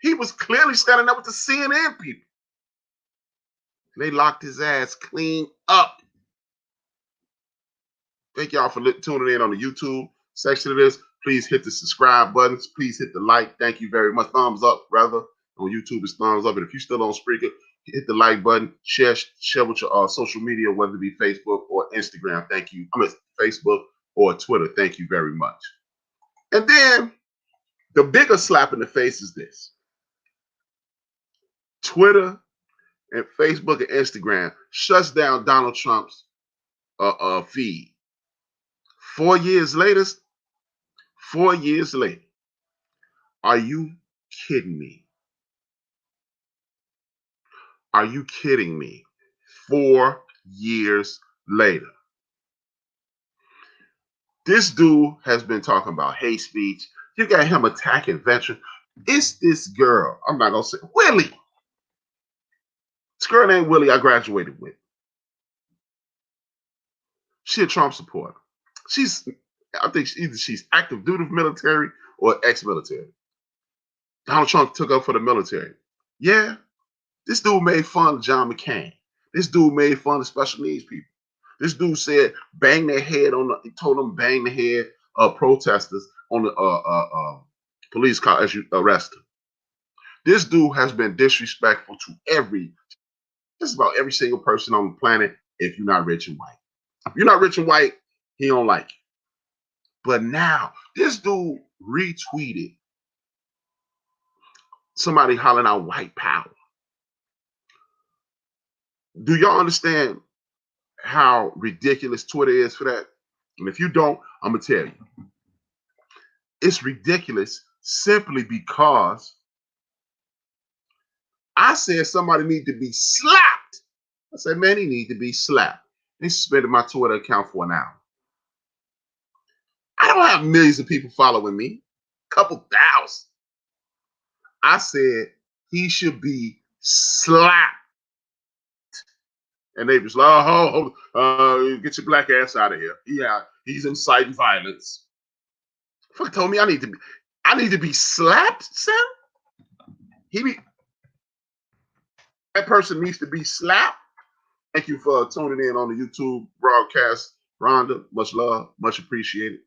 S1: He was clearly standing up with the CNN people. They locked his ass clean up. Thank y'all for tuning in on the YouTube section of this. Please hit the subscribe buttons. Please hit the like. Thank you very much. Thumbs up, brother. On YouTube, it's thumbs up. And if you're still on Spreaker, hit the like button. Share with your social media, whether it be Facebook or Instagram. Thank you. I mean, Facebook or Twitter. Thank you very much. And then the bigger slap in the face is this. Twitter and Facebook and Instagram shuts down Donald Trump's feed. 4 years later, are you kidding me? Are you kidding me? 4 years later. This dude has been talking about hate speech. You got him attacking veterans. It's this girl. I'm not going to say Willie. This girl named Willie I graduated with. She's a Trump supporter. I think either she's active duty military or ex-military. Donald Trump took up for the military. Yeah, this dude made fun of John McCain. This dude made fun of special needs people. This dude said bang their head on he told them bang the head of protesters on the police car as you arrest them. This dude has been disrespectful to just about every single person on the planet if you're not rich and white. If you're not rich and white, he don't like you. But now, this dude retweeted somebody hollering out white power. Do y'all understand how ridiculous Twitter is for that? And if you don't, I'm going to tell you. It's ridiculous simply because I said somebody need to be slapped. I said, man, he need to be slapped. They suspended my Twitter account for an hour. I don't have millions of people following me, a couple thousand. I said he should be slapped. And they was like, get your black ass out of here. Yeah, he's inciting violence. Fuck told me I need to be slapped, son. That person needs to be slapped. Thank you for tuning in on the YouTube broadcast, Rhonda. Much love, much appreciated.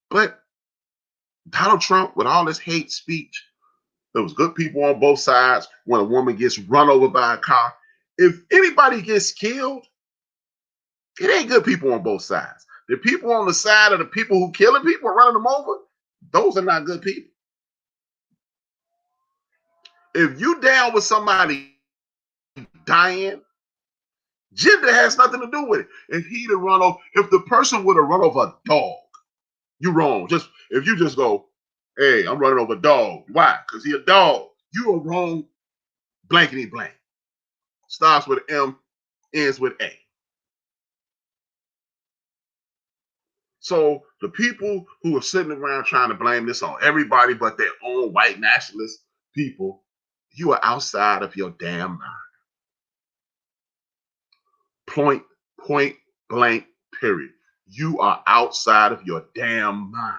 S1: But Donald Trump, with all this hate speech, there was good people on both sides. When a woman gets run over by a car, if anybody gets killed, it ain't good people on both sides. The people on the side of the people who killing people, running them over, those are not good people. If you down with somebody dying, gender has nothing to do with it. If the person would have run over a dog, you wrong. If you just go, hey, I'm running over a dog. Why? Because he a dog. You are wrong, blankety blank. Starts with M, ends with A. So the people who are sitting around trying to blame this on everybody but their own white nationalist people, you are outside of your damn mind. Point blank, period. You are outside of your damn mind.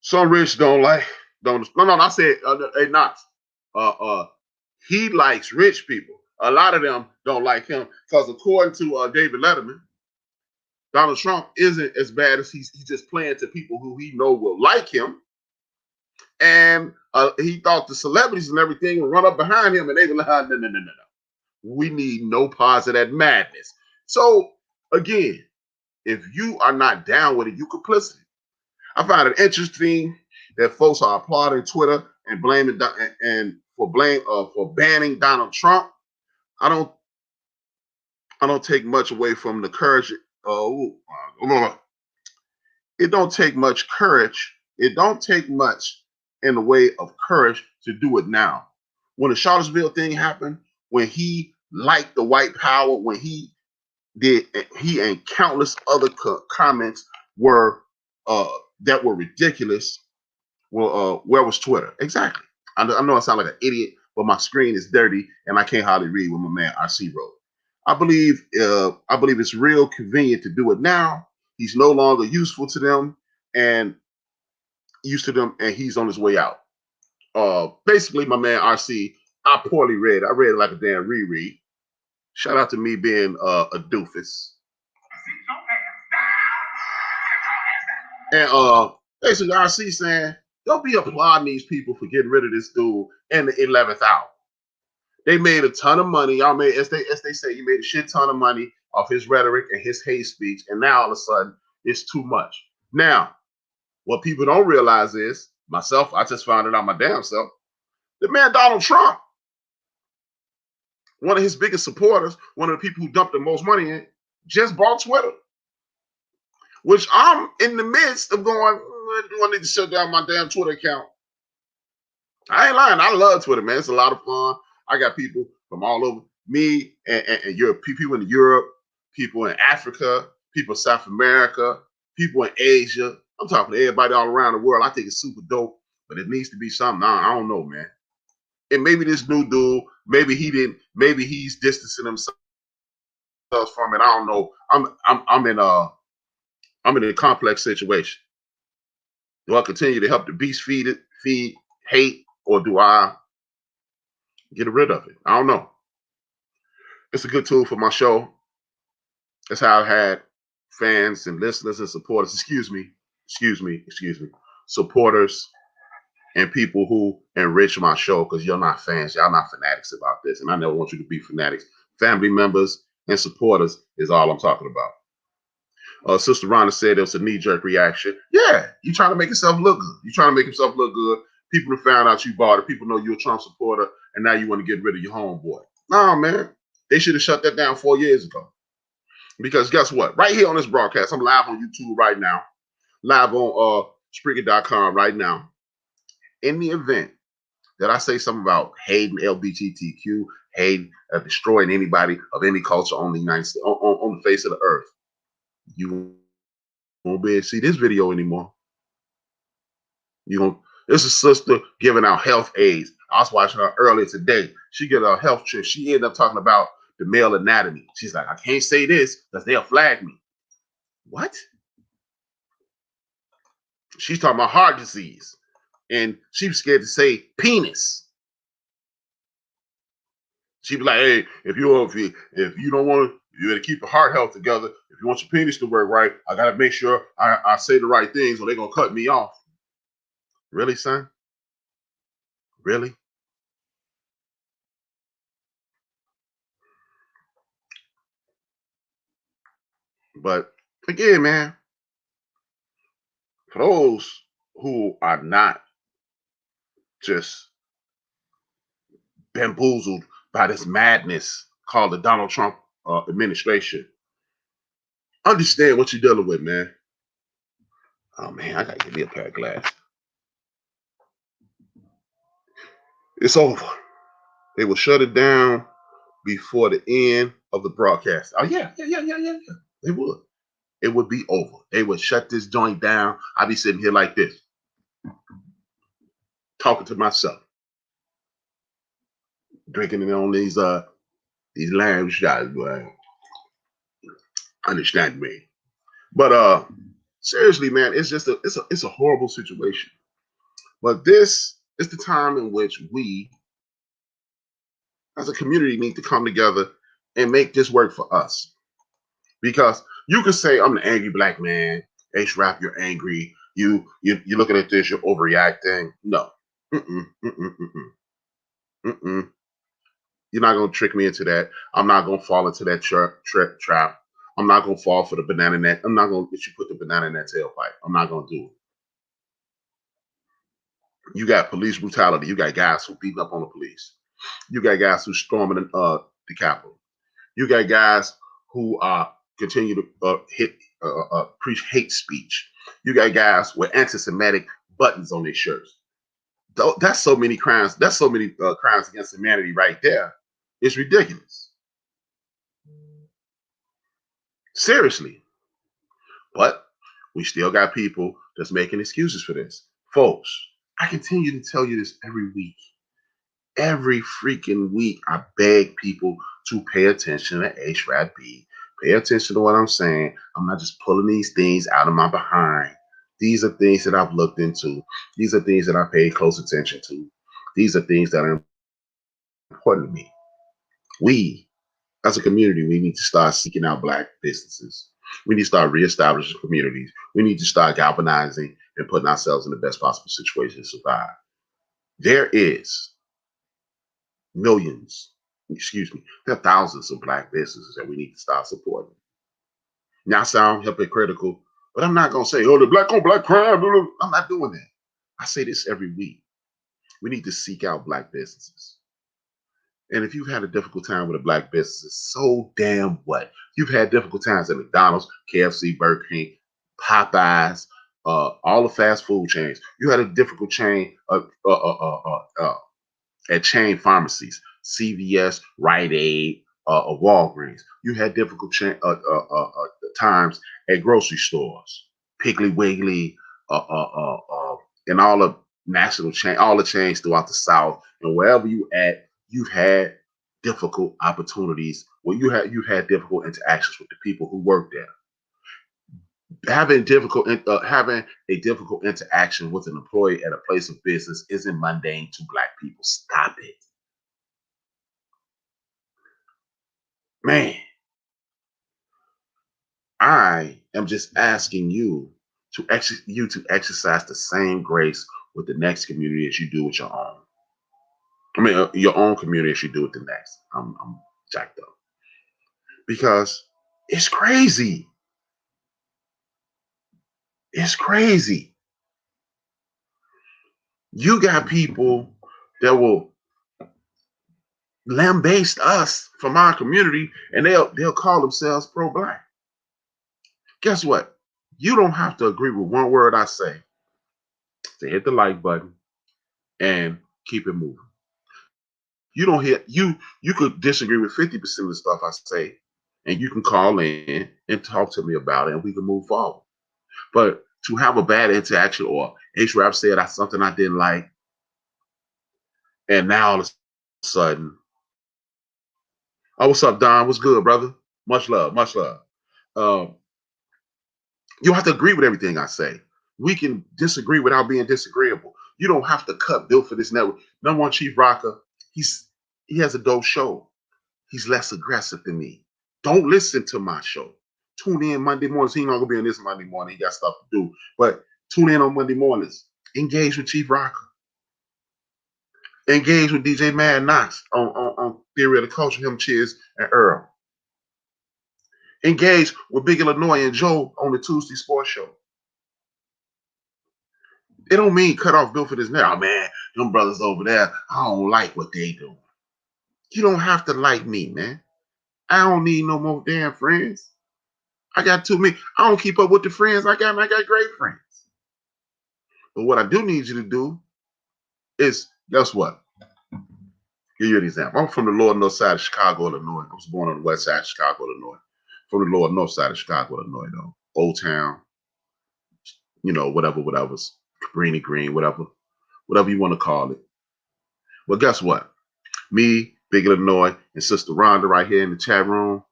S1: Some rich I said they not. He likes rich people. A lot of them don't like him because according to David Letterman, Donald Trump isn't as bad as he's just playing to people who he know will like him. And He thought the celebrities and everything would run up behind him, and they were like, no. We need no parts of that madness. So again, if you are not down with it, you complicit. I find it interesting that folks are applauding Twitter and blaming and for banning Donald Trump. I don't take much away from the courage. It don't take much courage. It don't take much in the way of courage to do it now. When the Charlottesville thing happened, when he liked the white power, when he and countless other comments were that were ridiculous. Well, where was Twitter? Exactly. I know I sound like an idiot, but my screen is dirty and I can't hardly read what my man RC wrote. I believe it's real convenient to do it now. He's no longer useful to them and he's on his way out. Basically, my man RC, I poorly read. I read it like a damn reread. Shout out to me being a doofus. And basically RC saying, don't be applauding these people for getting rid of this dude in the 11th hour. They made a ton of money. Y'all made, as they say, you made a shit ton of money off his rhetoric and his hate speech, and now all of a sudden it's too much. Now, what people don't realize is, myself, I just found it out my damn self, the man Donald Trump, one of his biggest supporters, one of the people who dumped the most money in, just bought Twitter. Which I'm in the midst of going, I need to shut down my damn Twitter account. I ain't lying. I love Twitter, man. It's a lot of fun. I got people from all over me and Europe, people in Europe, people in Africa, people in South America, people in Asia. I'm talking to everybody all around the world. I think it's super dope, but it needs to be something. I don't know, man. And maybe this new dude, maybe he's distancing himself from it. I don't know. I'm in a complex situation. Do I continue to help the beast feed hate, or do I get rid of it? I don't know. It's a good tool for my show. That's how I've had fans and listeners and supporters. Excuse me. Supporters and people who enrich my show, because you're not fans. Y'all not fanatics about this. And I never want you to be fanatics. Family members and supporters is all I'm talking about. Sister Rhonda said it was a knee-jerk reaction. Yeah, you trying to make yourself look good. You trying to make yourself look good. People have found out you bought it. People know you're a Trump supporter, and now you want to get rid of your homeboy. No, man. They should have shut that down 4 years ago. Because guess what? Right here on this broadcast, I'm live on YouTube right now, live on Spreaker.com right now. In the event that I say something about hating LGBTQ, hating, destroying anybody of any culture on the United States, on the face of the earth, you won't be able to see this video anymore. This is sister giving out health aids. I was watching her earlier today. She get a health trip. She ended up talking about the male anatomy. She's like, I can't say this because they'll flag me. What? She's talking about heart disease. And she was scared to say penis. She was like, hey, if you don't want to, you got to keep your heart health together. If you want your penis to work right, I got to make sure I say the right things or they're going to cut me off. Really, son? Really? But again, man, for those who are not just bamboozled by this madness called the Donald Trump administration, understand what you're dealing with, man. Oh, man, I got to get me a pair of glasses. It's over. They will shut it down before the end of the broadcast. Oh, yeah. They would. It would be over. They would shut this joint down. I'd be sitting here like this, talking to myself, drinking it on these lamb shots. Understand me. But seriously, man, it's a horrible situation. But this is the time in which we, as a community, need to come together and make this work for us. Because you can say, I'm the angry black man. HRap, you're angry. You're looking at this, you're overreacting. No. Mm-mm, mm-mm, mm-mm, mm-mm. You're not gonna trick me into that. I'm not gonna fall into that trap. I'm not gonna fall for the banana net. I'm not gonna let you put the banana in that tailpipe. I'm not gonna do it. You got police brutality. You got guys who beating up on the police. You got guys who storming the Capitol. You got guys who continue to preach hate speech. You got guys with anti-Semitic buttons on their shirts. That's so many crimes. That's so many crimes against humanity right there. It's ridiculous. Seriously. But we still got people that's making excuses for this. Folks, I continue to tell you this every week. Every freaking week, I beg people to pay attention to HRap. Pay attention to what I'm saying. I'm not just pulling these things out of my behind. These are things that I've looked into. These are things that I pay close attention to. These are things that are important to me. We, as a community, we need to start seeking out Black businesses. We need to start reestablishing communities. We need to start galvanizing and putting ourselves in the best possible situation to survive. There is millions, excuse me, there are thousands of Black businesses that we need to start supporting. Now, I sound hypocritical, but I'm not going to say, oh, the Black on Black crime. I'm not doing that. I say this every week. We need to seek out Black businesses. And if you've had a difficult time with a Black business, so damn what? You've had difficult times at McDonald's, KFC, Burger King, Popeyes, all the fast food chains. You had a difficult chain at chain pharmacies, CVS, Rite Aid, Walgreens. You had difficult times at grocery stores, Piggly Wiggly, and all the national chain, all the chains throughout the South, and wherever you at, you've had difficult opportunities. Well, you had difficult interactions with the people who work there. Having a difficult interaction with an employee at a place of business isn't mundane to Black people. Stop it, man. I am just asking you to exercise the same grace with the next community as you do with your own. I mean, your own community as you do with the next. I'm jacked up because it's crazy. It's crazy. You got people that will lambaste us from our community, and they'll call themselves pro-Black. Guess what? You don't have to agree with one word I say to hit the like button and keep it moving. You don't hit you could disagree with 50% of the stuff I say, and you can call in and talk to me about it, and we can move forward. But to have a bad interaction or HRap said something I didn't like, and now all of a sudden, oh, what's up, Don? What's good, brother? Much love, much love. Um, you don't have to agree with everything I say. We can disagree without being disagreeable. You don't have to cut Bill for this network. Number one, Chief Rocker, he has a dope show. He's less aggressive than me. Don't listen to my show. Tune in Monday mornings. He ain't gonna be on this Monday morning. He got stuff to do. But tune in on Monday mornings. Engage with Chief Rocker. Engage with DJ Mad Knox on Theory of the Culture, him, Chiz, and Earl. Engage with Big Illinois and Joe on the Tuesday Sports Show. It don't mean cut off Bill for this now. Oh, man, them brothers over there, I don't like what they do. You don't have to like me, man. I don't need no more damn friends. I got too many. I don't keep up with the friends I got, and I got great friends. But what I do need you to do is, guess what? Give you an example. I'm from the lower north side of Chicago, Illinois. I was born on the west side of Chicago, Illinois. From the lower north side of Chicago, Illinois, though. Old Town, whatever. Cabrini Green, whatever you want to call it. But guess what? Me, Big Illinois, and Sister Rhonda right here in the chat room,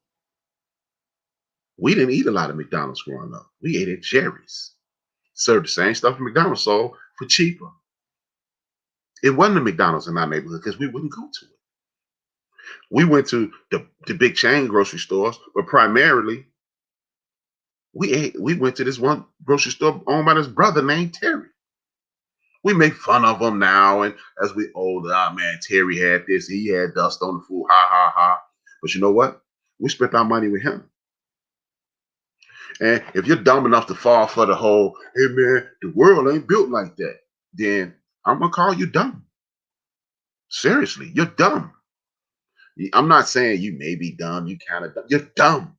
S1: we didn't eat a lot of McDonald's growing up. We ate at Jerry's. Served the same stuff in McDonald's sold for cheaper. It wasn't a McDonald's in our neighborhood because we wouldn't go to it. We went to the big chain grocery stores, but primarily we went to this one grocery store owned by this brother named Terry. We make fun of them now, and as we older, ah man, Terry had this, he had dust on the food, ha ha ha. But you know what? We spent our money with him. And if you're dumb enough to fall for the whole, hey man, the world ain't built like that, then I'm gonna call you dumb. Seriously, you're dumb. I'm not saying you may be dumb, you kind of dumb. You're dumb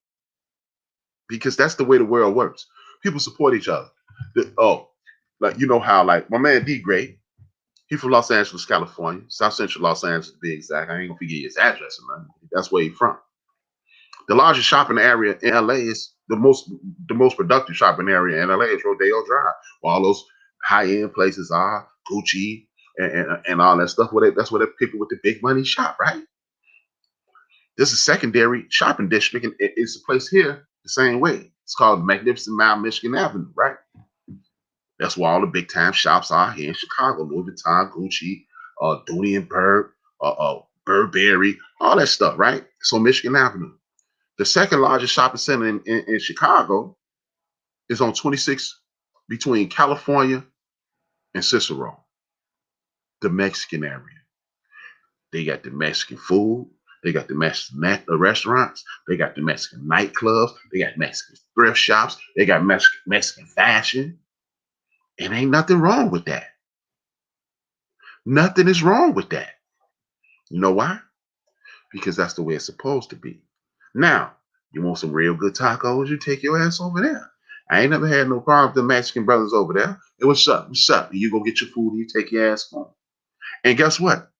S1: because that's the way the world works. People support each other. Oh, like you know how like my man D Gray, he from Los Angeles, California, South Central Los Angeles to be exact. I ain't gonna forget his address, man. That's where he from. The largest shopping area in LA is the most productive shopping area in LA is Rodeo Drive. Where all those high end places are, Gucci and all that stuff. That's where the people with the big money shop, right? This is secondary shopping district, and it's a place here the same way. It's called Magnificent Mile, Michigan Avenue, right? That's where all the big time shops are here in Chicago. Louis Vuitton, Gucci, Dooney and Bird, Burberry, all that stuff, right? So Michigan Avenue. The second largest shopping center in Chicago is on 26 between California and Cicero, the Mexican area. They got the Mexican food. They got the Mexican restaurants. They got the Mexican nightclubs. They got Mexican thrift shops. They got Mexican fashion. And ain't nothing wrong with that. Nothing is wrong with that. You know why? Because that's the way it's supposed to be. Now, you want some real good tacos? You take your ass over there. I ain't never had no problem with the Mexican brothers over there. Hey, what's up? What's up? You go get your food and you take your ass home. And guess what?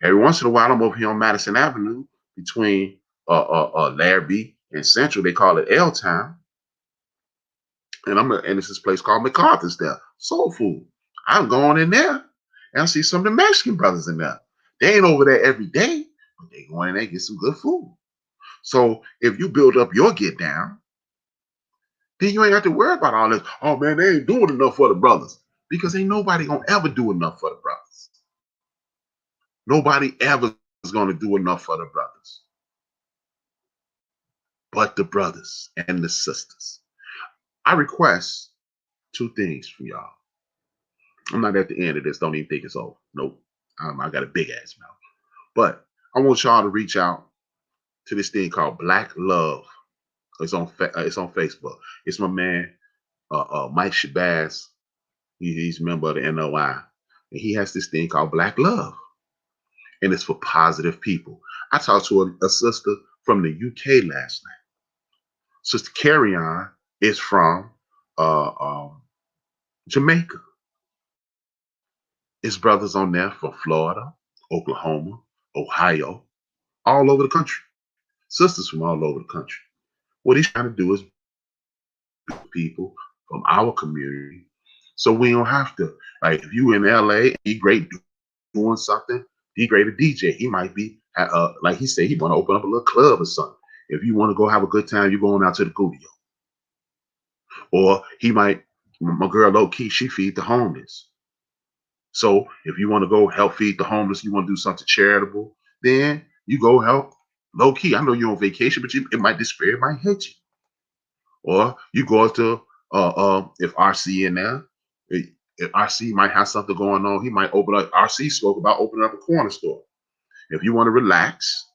S1: Every once in a while, I'm over here on Madison Avenue between Larrabee and Central. They call it L Town. And it's this place called MacArthur's there. Soul food. I'm going in there and I see some of the Mexican brothers in there. They ain't over there every day, but they go in there and get some good food. So if you build up your get down, then you ain't have to worry about all this. Oh man, they ain't doing enough for the brothers. Because ain't nobody gonna ever do enough for the brothers. Nobody ever is gonna do enough for the brothers. But the brothers and the sisters. I request two things from y'all. I'm not at the end of this. Don't even think it's over. Nope. I got a big ass mouth. But I want y'all to reach out to this thing called Black Love. It's on Facebook. It's my man Mike Shabazz. He's a member of the NOI, and he has this thing called Black Love, and it's for positive people. I talked to a sister from the UK last night. Sister Carry On is from uh, um, Jamaica. His brothers on there from Florida, Oklahoma, Ohio, all over the country. Sisters from all over the country. What he's trying to do is people from our community, so we don't have to. Like if you in LA, he great doing something. He great a DJ. He might be like he said he want to open up a little club or something. If you want to go have a good time, you're going out to the studio. Or he might. My girl low key, she feed the homeless. So if you want to go help feed the homeless, you want to do something charitable, then you go help low key. I know you're on vacation, but it might the spirit might hit you. Or you go to if RC in there, if RC might have something going on, he might open up. RC spoke about opening up a corner store. If you want to relax,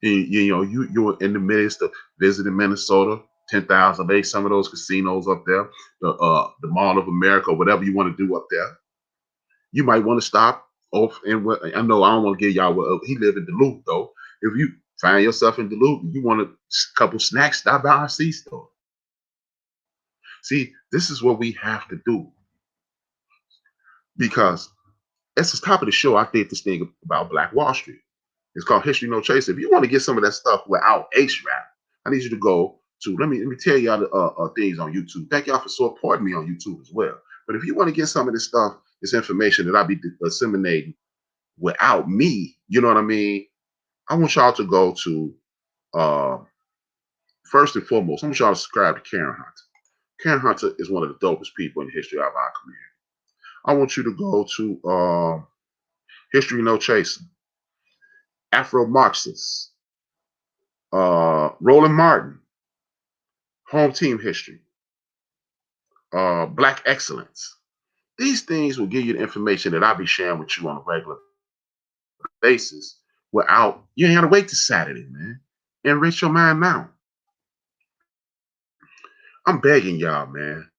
S1: you're in the midst of visiting Minnesota, 10,000 a day, some of those casinos up there, the Mall of America, whatever you want to do up there. You might want to stop off and I know I don't want to give y'all what he live in Duluth though. If you find yourself in Duluth, you want a couple snacks, stop by RC store. See, this is what we have to do because at the top of the show, I did this thing about Black Wall Street. It's called History No Chaser. If you want to get some of that stuff without HRap, I need you to go to let me tell y'all the things on YouTube. Thank y'all for supporting me on YouTube as well. But if you want to get some of this stuff, this information that I'll be disseminating without me, you know what I mean? I want y'all to go to first and foremost, I want y'all to subscribe to Karen Hunter. Karen Hunter is one of the dopest people in the history of our community. I want you to go to History No Chaser, Afro Marxists, Roland Martin, Home Team History, Black Excellence, These things will give you the information that I'll be sharing with you on a regular basis without you ain't gotta wait to Saturday, man. Enrich your mind now. I'm begging y'all, man.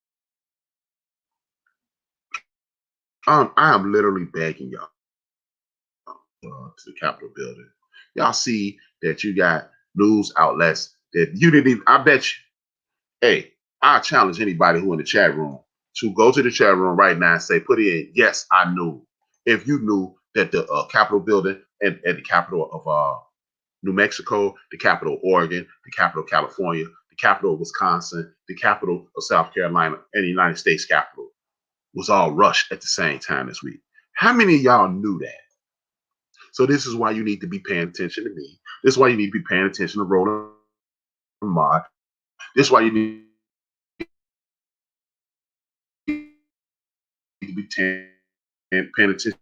S1: I am literally begging y'all to the Capitol building. Y'all see that you got news outlets that you didn't even, I bet you, hey, I challenge anybody who in the chat room to go to the chat room right now and say, put in, yes, I knew. If you knew that the Capitol building and the capital of New Mexico, the capital of Oregon, the capital of California, the capital of Wisconsin, the capital of South Carolina, and the United States Capitol was all rushed at the same time this week. How many of y'all knew that? So this is why you need to be paying attention to me. This is why you need to be paying attention to Roland Mark. This is why you need to be paying attention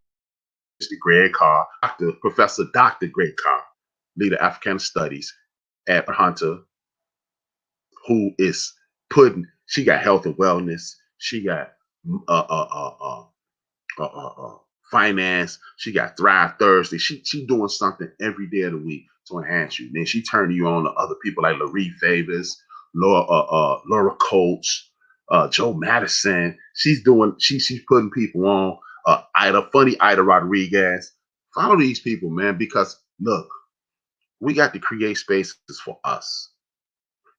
S1: to Greg Carr, Dr. Greg Carr, leader of African Studies at Hunter, who is she got health and wellness, she got uh, uh, uh, uh, uh, uh, finance. She got Thrive Thursday. She doing something every day of the week to enhance you. Then she turning you on to other people like Laree Favors, Laura Coates, Joe Madison. She's putting people on. Ida Rodriguez. Follow these people, man, because look, we got to create spaces for us.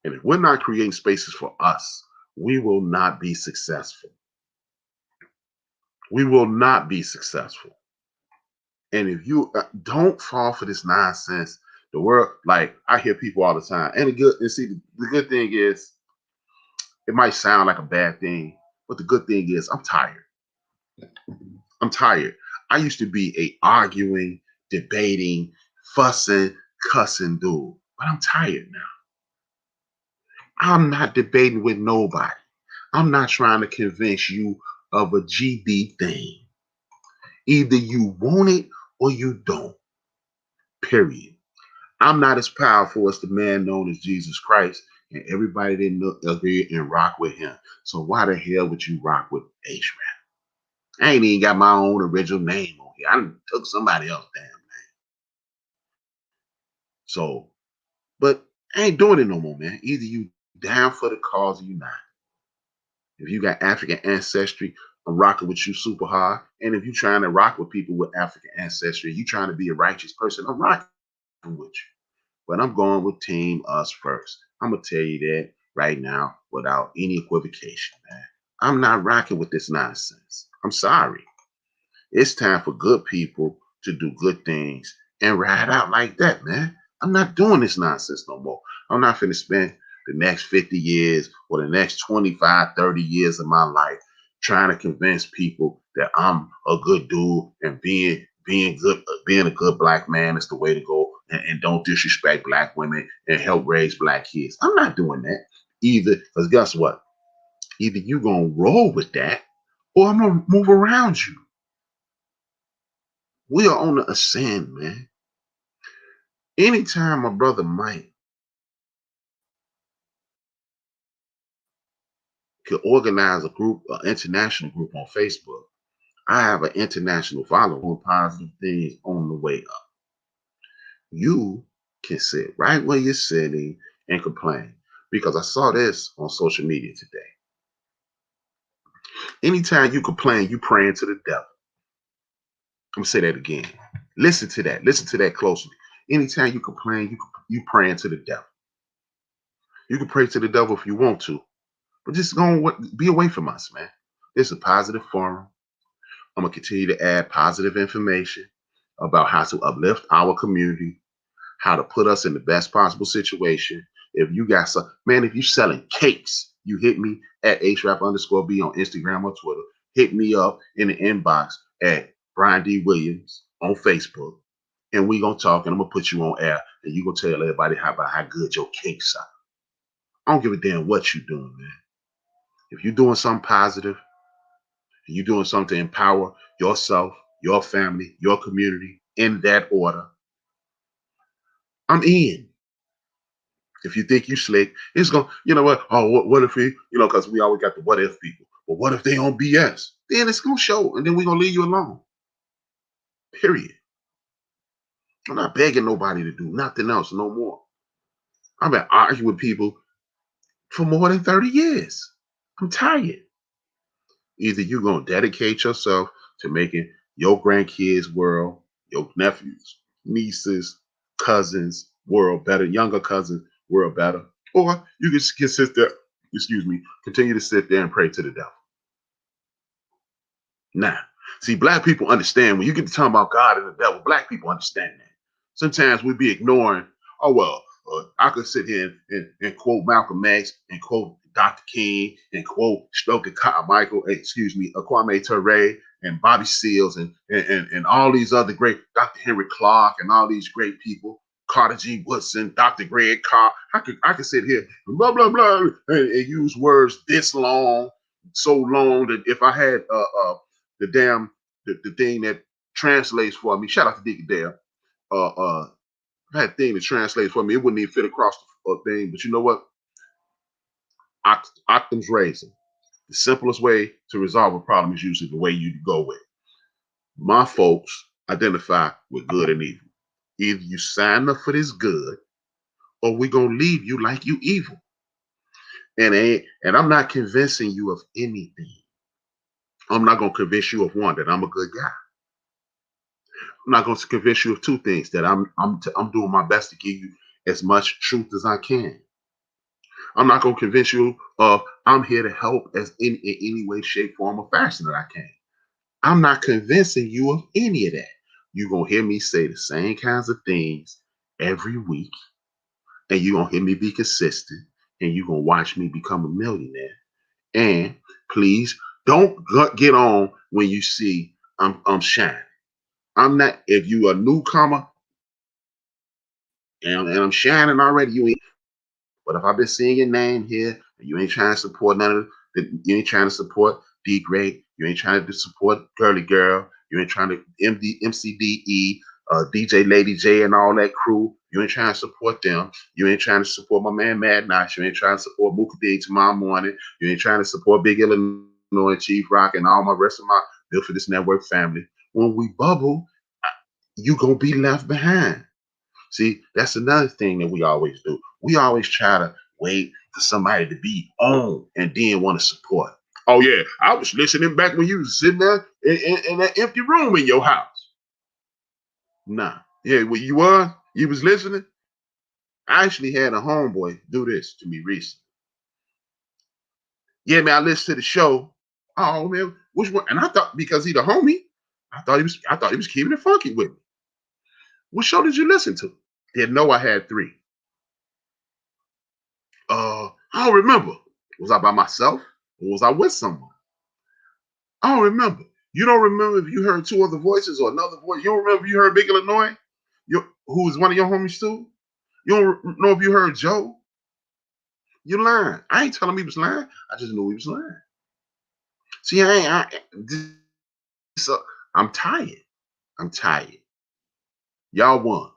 S1: And if we're not creating spaces for us, we will not be successful. We will not be successful. And if you don't fall for this nonsense, the world, like I hear people all the time, and the good thing is, it might sound like a bad thing, but the good thing is, I'm tired. I'm tired. I used to be a arguing, debating, fussing, cussing dude, but I'm tired now. I'm not debating with nobody. I'm not trying to convince you of a GD thing. Either you want it or you don't. Period. I'm not as powerful as the man known as Jesus Christ, and everybody didn't agree and rock with him. So why the hell would you rock with HRap? I ain't even got my own original name on here. I took somebody else's damn name. So, but I ain't doing it no more, man. Either you down for the cause or you not. If you got African ancestry, I'm rocking with you super hard. And if you trying to rock with people with African ancestry, you trying to be a righteous person, I'm rocking with you. But I'm going with Team Us first. I'm gonna tell you that right now without any equivocation, man. I'm not rocking with this nonsense. I'm sorry. It's time for good people to do good things and ride out like that, man. I'm not doing this nonsense no more. I'm not finna spend the next 50 years or the next 25, 30 years of my life trying to convince people that I'm a good dude and being a good black man is the way to go, and don't disrespect black women and help raise black kids. I'm not doing that either, because guess what? Either you gonna roll with that or I'm gonna move around you. We are on the ascend, man. Anytime my brother Mike could organize a group, an international group on Facebook, I have an international following on positive things on the way up. You can sit right where you're sitting and complain. Because I saw this on social media today. Anytime you complain, you praying to the devil. I'm gonna say that again. Listen to that. Listen to that closely. Anytime you complain, you praying to the devil. You can pray to the devil if you want to, but just go be away from us, man. This is a positive forum. I'm gonna continue to add positive information about how to uplift our community, how to put us in the best possible situation. If you got some, man, if you selling cakes, you hit me at HRap_B on Instagram or Twitter. Hit me up in the inbox at Brian D. Williams on Facebook. And we gonna talk, and I'm gonna put you on air, and you gonna tell everybody about how good your cakes are. I don't give a damn what you're doing, man. If you're doing something positive, and you're doing something to empower yourself, your family, your community in that order, I'm in. If you think you slick, it's going, you know what? Oh, what if he, because we always got the what if people. But what if they on BS? Then it's gonna show, and then we're gonna leave you alone. Period. I'm not begging nobody to do nothing else no more. I've been arguing with people for more than 30 years. I'm tired. Either you're gonna dedicate yourself to making your grandkids' world, your nephews, nieces, cousins world better, younger cousins world better, or you can sit there, continue to sit there and pray to the devil. Now, see, black people understand when you get to talk about God and the devil, black people understand that. Sometimes we be ignoring, oh, well, I could sit here and quote Malcolm X and quote Dr. King and quote Stokely Kwame Ture and Bobby Seals and all these other great, Dr. Henry Clark and all these great people, Carter G. Woodson, Dr. Greg Carr. I could sit here and blah, blah, blah, and use words this long, so long that if I had the damn the thing that translates for me. Shout out to Deacon Dale. I had a thing that translates for me. It wouldn't even fit across the thing. But you know what? Occam's razor. The simplest way to resolve a problem is usually the way you go with. My folks identify with good and evil. Either you sign up for this good, or we're gonna leave you like you evil. And I'm not convincing you of anything. I'm not gonna convince you of one that I'm a good guy. I'm not going to convince you of two things: that I'm doing my best to give you as much truth as I can. I'm not going to convince you of I'm here to help as in any way, shape, form, or fashion that I can. I'm not convincing you of any of that. You're going to hear me say the same kinds of things every week, and you're going to hear me be consistent, and you're going to watch me become a millionaire. And please don't get on when you see I'm shining. I'm not, if you a newcomer and I'm shining already, you ain't. But if I've been seeing your name here and you ain't trying to support none of you ain't trying to support D Great, you ain't trying to support Girly Girl, you ain't trying to MCDE, DJ Lady J and all that crew, you ain't trying to support them, you ain't trying to support my man Mad Nice, you ain't trying to support Mookie D tomorrow morning, you ain't trying to support Big Illinois, Chief Rock, and all my rest of my Built for This Network family. When we bubble, you gonna be left behind. See, that's another thing that we always do. We always try to wait for somebody to be on and then want to support. Oh, yeah, I was listening back when you was sitting there in that empty room in your house. Nah. Yeah, well, you was listening? I actually had a homeboy do this to me recently. Yeah, man, I listened to the show. Oh, man, which one? And I thought because he the homie, I thought he was keeping it funky with me. What show did you listen to? Didn't know I had three. I don't remember. Was I by myself or was I with someone? I don't remember. You don't remember if you heard two other voices or another voice. You don't remember if you heard Big Illinois, who was one of your homies too. You don't know if you heard Joe. You lying. I ain't telling him he was lying. I just knew he was lying. See, so I'm tired. I'm tired. Y'all won.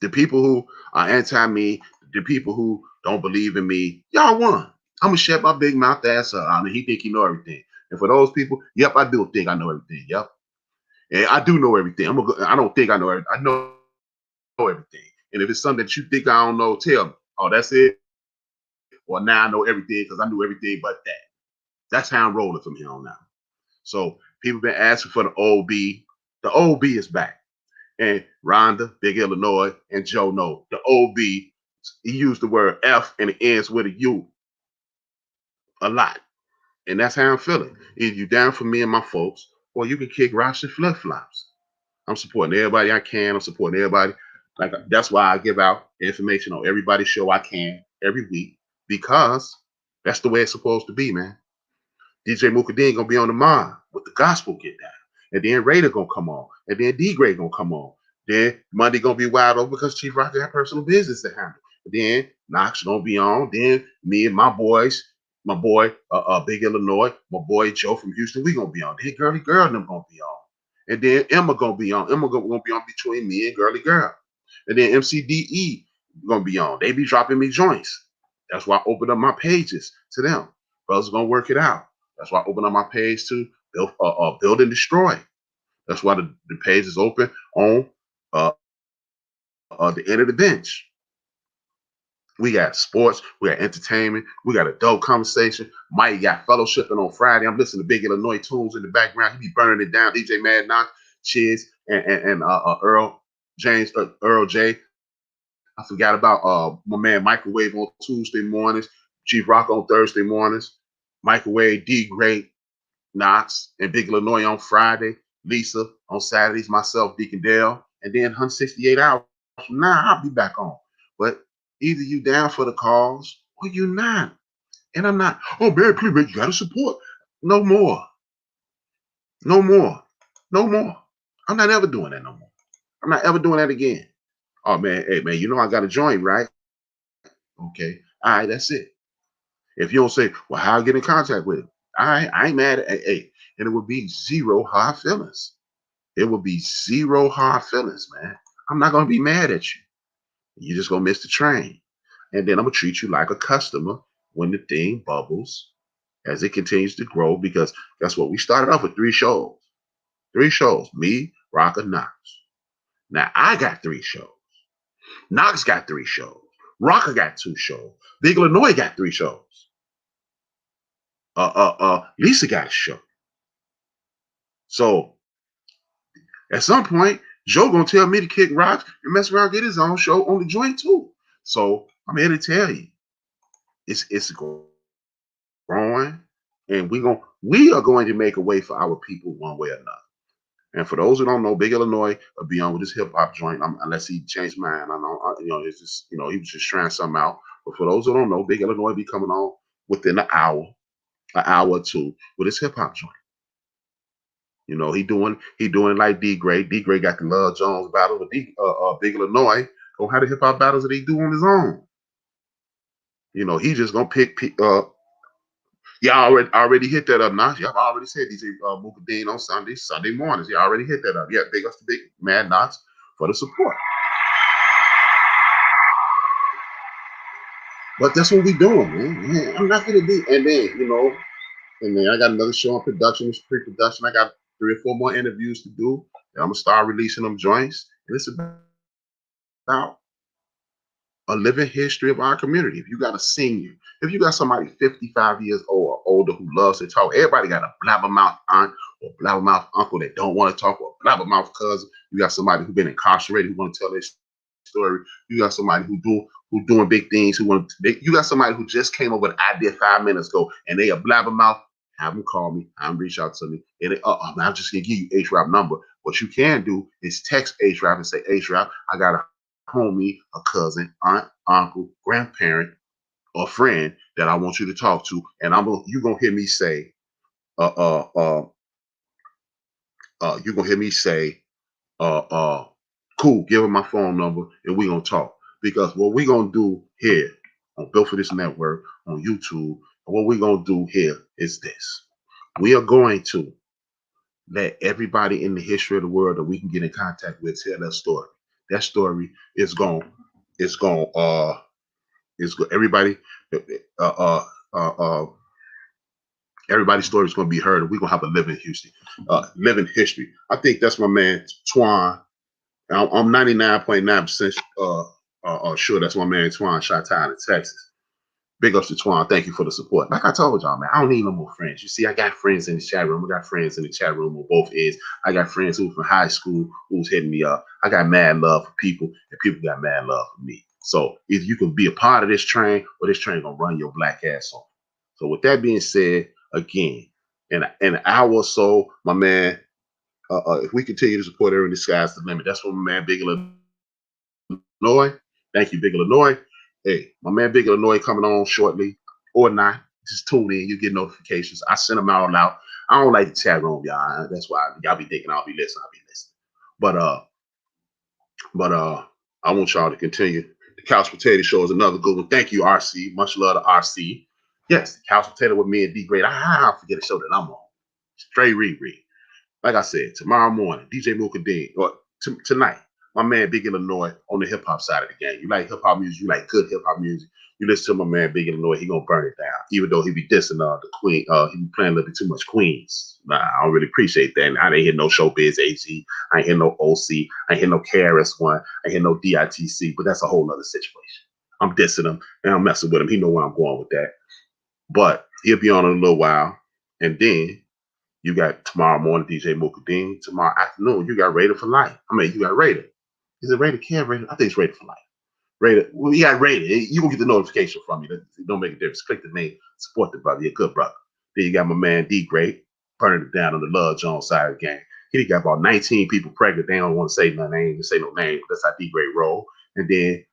S1: The people who are anti me, the people who don't believe in me, y'all won. I'm gonna shut my big mouth ass up. I mean, he think he know everything. And for those people, yep, I do think I know everything. Yep, and I do know everything. I don't think I know everything. I know everything. And if it's something that you think I don't know, tell me. Oh, that's it. Well, now I know everything because I knew everything but that. That's how I'm rolling from here on out. So people been asking for the OB. The OB is back. And Rhonda, Big Illinois, and Joe know the OB. He used the word F and it ends with a U a lot. And that's how I'm feeling. Either you down for me and my folks, or you can kick rocks and flip flops. I'm supporting everybody I can. I'm supporting everybody. Like that's why I give out information on everybody's show I can every week because that's the way it's supposed to be, man. DJ Mukadeen gonna be on the mind with the gospel get down. And then Raider gonna come on. And then D Gray gonna come on. Then Monday gonna be wide open because Chief Rock got personal business to handle. Then Knox gonna be on. Then me and my boys, my boy Big Illinois, my boy Joe from Houston, we gonna be on. Then Girly Girl and them gonna be on. And then Emma gonna be on. Emma gonna be on between me and Girly Girl. And then MCDE gonna be on. They be dropping me joints. That's why I open up my pages to them. Brothers are gonna work it out. That's why I open up my page to build and destroy. That's why the page is open on uh, the end of the bench. We got sports, we got entertainment, we got adult conversation. Mike got fellowshipping on Friday. I'm listening to Big Illinois tunes in the background. He be burning it down. DJ Mad Knox, Chiz, and Earl James, Earl J. I forgot about my man Microwave on Tuesday mornings, Chief Rock on Thursday mornings, Microwave, D Great, Knox, and Big Illinois on Friday, Lisa on Saturdays, myself, Deacon Dale, and then 168 hours from now, I'll be back on. But either you down for the cause or you not. And I'm not, oh man, please, man, you gotta support. No more. No more. No more. I'm not ever doing that no more. I'm not ever doing that again. Oh man, hey man, you know I got to join, right? Okay. All right, that's it. If you don't say, well, how I get in contact with him? I ain't mad at hey, and it would be zero hard feelings. It would be zero hard feelings, man. I'm not gonna be mad at you. You're just gonna miss the train. And then I'm gonna treat you like a customer when the thing bubbles as it continues to grow, because that's what we started off with 3 shows. 3 shows. Me, Rocker, Knox. Now I got 3 shows. Knox got 3 shows. Rocker got 2 shows. Big Illinois got 3 shows. Lisa got a show. So at some point, Joe gonna tell me to kick rocks and mess around, get his own show on the joint too. So I'm here to tell you, it's growing, and we are going to make a way for our people one way or another. And for those who don't know, Big Illinois will be on with his hip hop joint, unless he changed mind. I know, it's just, he was just trying something out. But for those who don't know, Big Illinois be coming on within an hour or two with his hip hop joint. He doing like D Gray. D Gray got the Love Jones battle, but Big Illinois gonna have the hip hop battles that he do on his own. He just gonna pick. Y'all already hit that up now. Y'all already said DJ Mukadeen on Sunday mornings. Y'all already hit that up. Yeah, big ups to Big Mad Knox for the support. But that's what we doing, man. I'm not gonna be, and then I got another show on production, it's pre-production. I got 3 or 4 more interviews to do. And I'm gonna start releasing them joints. And it's about a living history of our community. If you got a senior, if you got somebody 55 years old or older who loves to talk, everybody got a blabbermouth aunt or blabbermouth uncle that don't want to talk, or blabbermouth cousin. You got somebody who's been incarcerated who want to tell their story. You got somebody who doing big things you got somebody who just came up with an idea 5 minutes ago and they a blabbermouth. Have them call me. Have them reach out to me. And I'm just gonna give you HRap number. What you can do is text HRap and say, HRap, I got a homie, a cousin, aunt, uncle, grandparent, or friend that I want you to talk to, and you're gonna hear me say, you're gonna hear me say, cool, give him my phone number, and we're gonna talk. Because what we're gonna do here on Built for This Network, on YouTube, what we're gonna do here is this. We are going to let everybody in the history of the world that we can get in contact with tell their story. That story is everybody everybody's story is going to be heard, and we're going to have a living history. I think that's my man Twan. I'm 99.9% sure that's my man Twan, Chi-Town in Texas. Big ups to Twan. Thank you for the support. Like I told y'all, man, I don't need no more friends. You see, I got friends in the chat room. I got friends in the chat room on both ends. I got friends who from high school who's hitting me up. I got mad love for people, and people got mad love for me. So either you can be a part of this train, or this train gonna run your black ass off. So with that being said, again, in an hour or so, my man, if we continue to support everyone, the sky's the limit. That's what my man Big Illinois. Thank you, Big Illinois. Hey, my man Big Illinois coming on shortly, or not. Just tune in. You get notifications. I send them all out. I don't like the chat room, y'all. That's why y'all be thinking I'll be listening. But I want y'all to continue. The Couch Potato Show is another good one. Thank you, RC. Much love to RC. Yes, the Couch Potato with me and D Great. I forget the show that I'm on. Straight reread. Like I said, tomorrow morning, DJ Mukadeen, or tonight, My man Big Illinois on the hip hop side of the game. You like hip hop music, you like good hip hop music. You listen to my man Big Illinois, he gonna burn it down. Even though he be dissing the Queen, he be playing a little bit too much Queens. Nah, I don't really appreciate that. I ain't hear no Showbiz AG. I ain't hear no OC. I ain't hear no KRS One. I ain't hear no DITC. But that's a whole other situation. I'm dissing him and I'm messing with him. He know where I'm going with that. But he'll be on in a little while, and then you got tomorrow morning DJ Mukadeen. Tomorrow afternoon you got Raider for life. I mean, you got Raider. Is it Raider Care? Raider? I think it's Raider for life. Raider. Well, you got Raider. You gonna get the notification from me. It don't make a difference. Click the name. Support the brother. You're a good brother. Then you got my man D Great burning it down on the Love Jones side of the game. He got about 19 people pregnant. They don't want to say no name. They say no name. That's how D Great roll. And then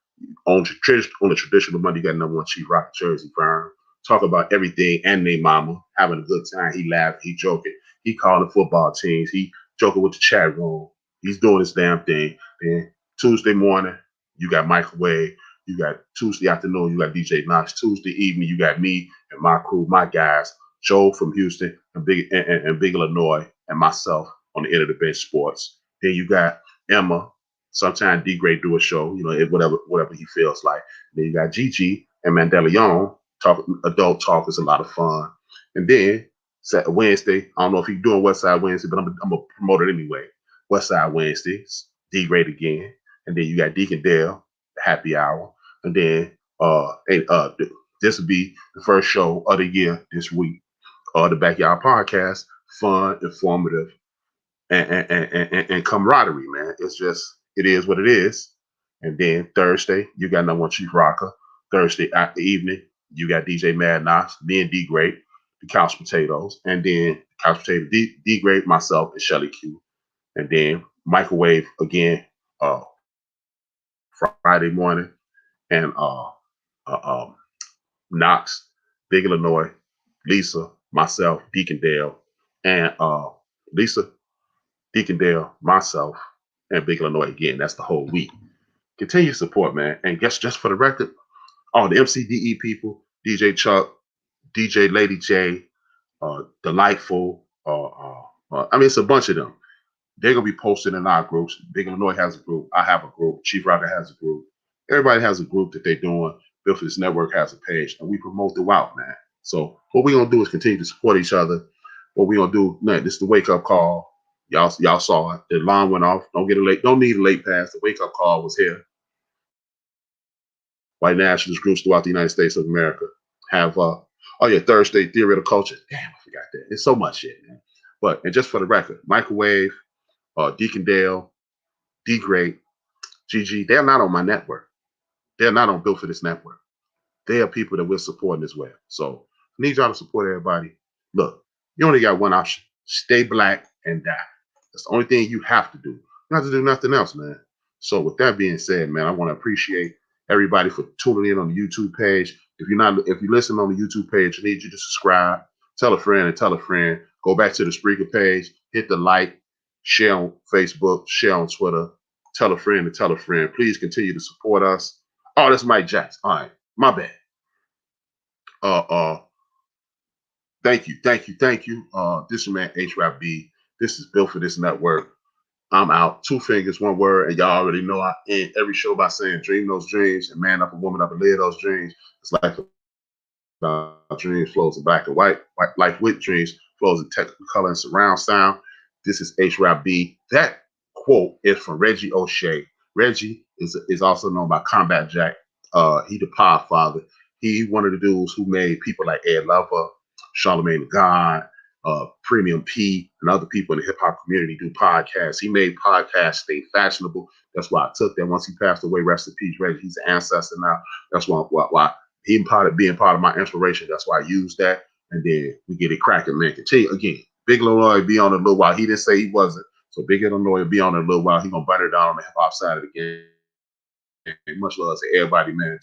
S1: on the traditional Monday, you got number one HRap Jersey firm. Talk about everything and their mama, having a good time. He laughing, he joking. He calling football teams. He joking with the chat room. He's doing his damn thing. Then Tuesday morning, you got Microwave. You got Tuesday afternoon, you got DJ Knox. Tuesday evening, you got me and my crew, my guys, Joe from Houston and Big Illinois, and myself on the end of the bench sports. Then you got Emma. Sometimes D Gray do a show, whatever he feels like. Then you got Gigi and Mandela Young talk. Adult talk is a lot of fun. And then Wednesday, I don't know if he's doing West Side Wednesday, but I'm gonna promote it anyway. West Side Wednesdays, D Gray again. And then you got Deacon Dale, the happy hour. And then this will be the first show of the year this week. The Backyard Podcast, fun, informative, and camaraderie, man. It's just, it is what it is. And then Thursday, you got number one Chief Rocker. Thursday after evening, you got DJ Mad Knox, me and D Great, the Couch Potatoes. And then Couch Potato D Great, myself, and Shelly Q. And then Microwave again, Friday morning, and Knox, Big Illinois, Lisa, myself, Deacon Dale, and Lisa, Deacon Dale, myself, and Big Illinois again. That's the whole week. Continue support, man. And guess just for the record, all the MCDE people, DJ Chuck, DJ Lady J, Delightful, I mean, it's a bunch of them. They're gonna be posted in our groups. Big Illinois has a group. I have a group. Chief Rocker has a group. Everybody has a group that they're doing. Built for This Network has a page, and we promote throughout, man. So what we're gonna do is continue to support each other. What we're gonna do, man, this is the wake up call. Y'all saw it. The alarm went off. Don't need a late pass. The wake up call was here. White nationalist groups throughout the United States of America have Thursday Theoretical Culture. Damn, I forgot that. It's so much shit, man. But and just for the record, Microwave, Deacon Dale, D Great, GG, they're not on my network. They're not on Built for This Network. They are people that we're supporting as well. So I need y'all to support everybody. Look, you only got one option. Stay black and die. That's the only thing you have to do. You don't have to do nothing else, man. So with that being said, man, I want to appreciate everybody for tuning in on the YouTube page. If you listen on the YouTube page, I need you to subscribe, tell a friend and tell a friend. Go back to the Spreaker page, hit the like, share on Facebook, share on Twitter, tell a friend and tell a friend. Please continue to support us. Oh, that's Mike Jackson. All right, my bad. Thank you. This is man HRap B. This is Built for This Network. I'm out. 2 fingers, 1 word, and y'all already know I end every show by saying, dream those dreams and man up a woman up and live those dreams. It's like dreams flows in black and white. Life with dreams flows in technical color and surround sound. This is HRap B. That quote is from Reggie O'Shea. Reggie is also known by Combat Jack. He the Podfather. He one of the dudes who made people like Ed Lover, Charlamagne the God, Premium P, and other people in the hip hop community do podcasts. He made podcasts stay fashionable. That's why I took that. Once he passed away, rest in peace, Reggie. He's an ancestor now. That's why he being part of my inspiration. That's why I used that. And then we get it cracking, man. Continue again. Big Illinois be on a little while. He didn't say he wasn't. So Big Illinois will be on a little while. He's gonna burn it down on the hip hop side of the game. Much love to everybody, man.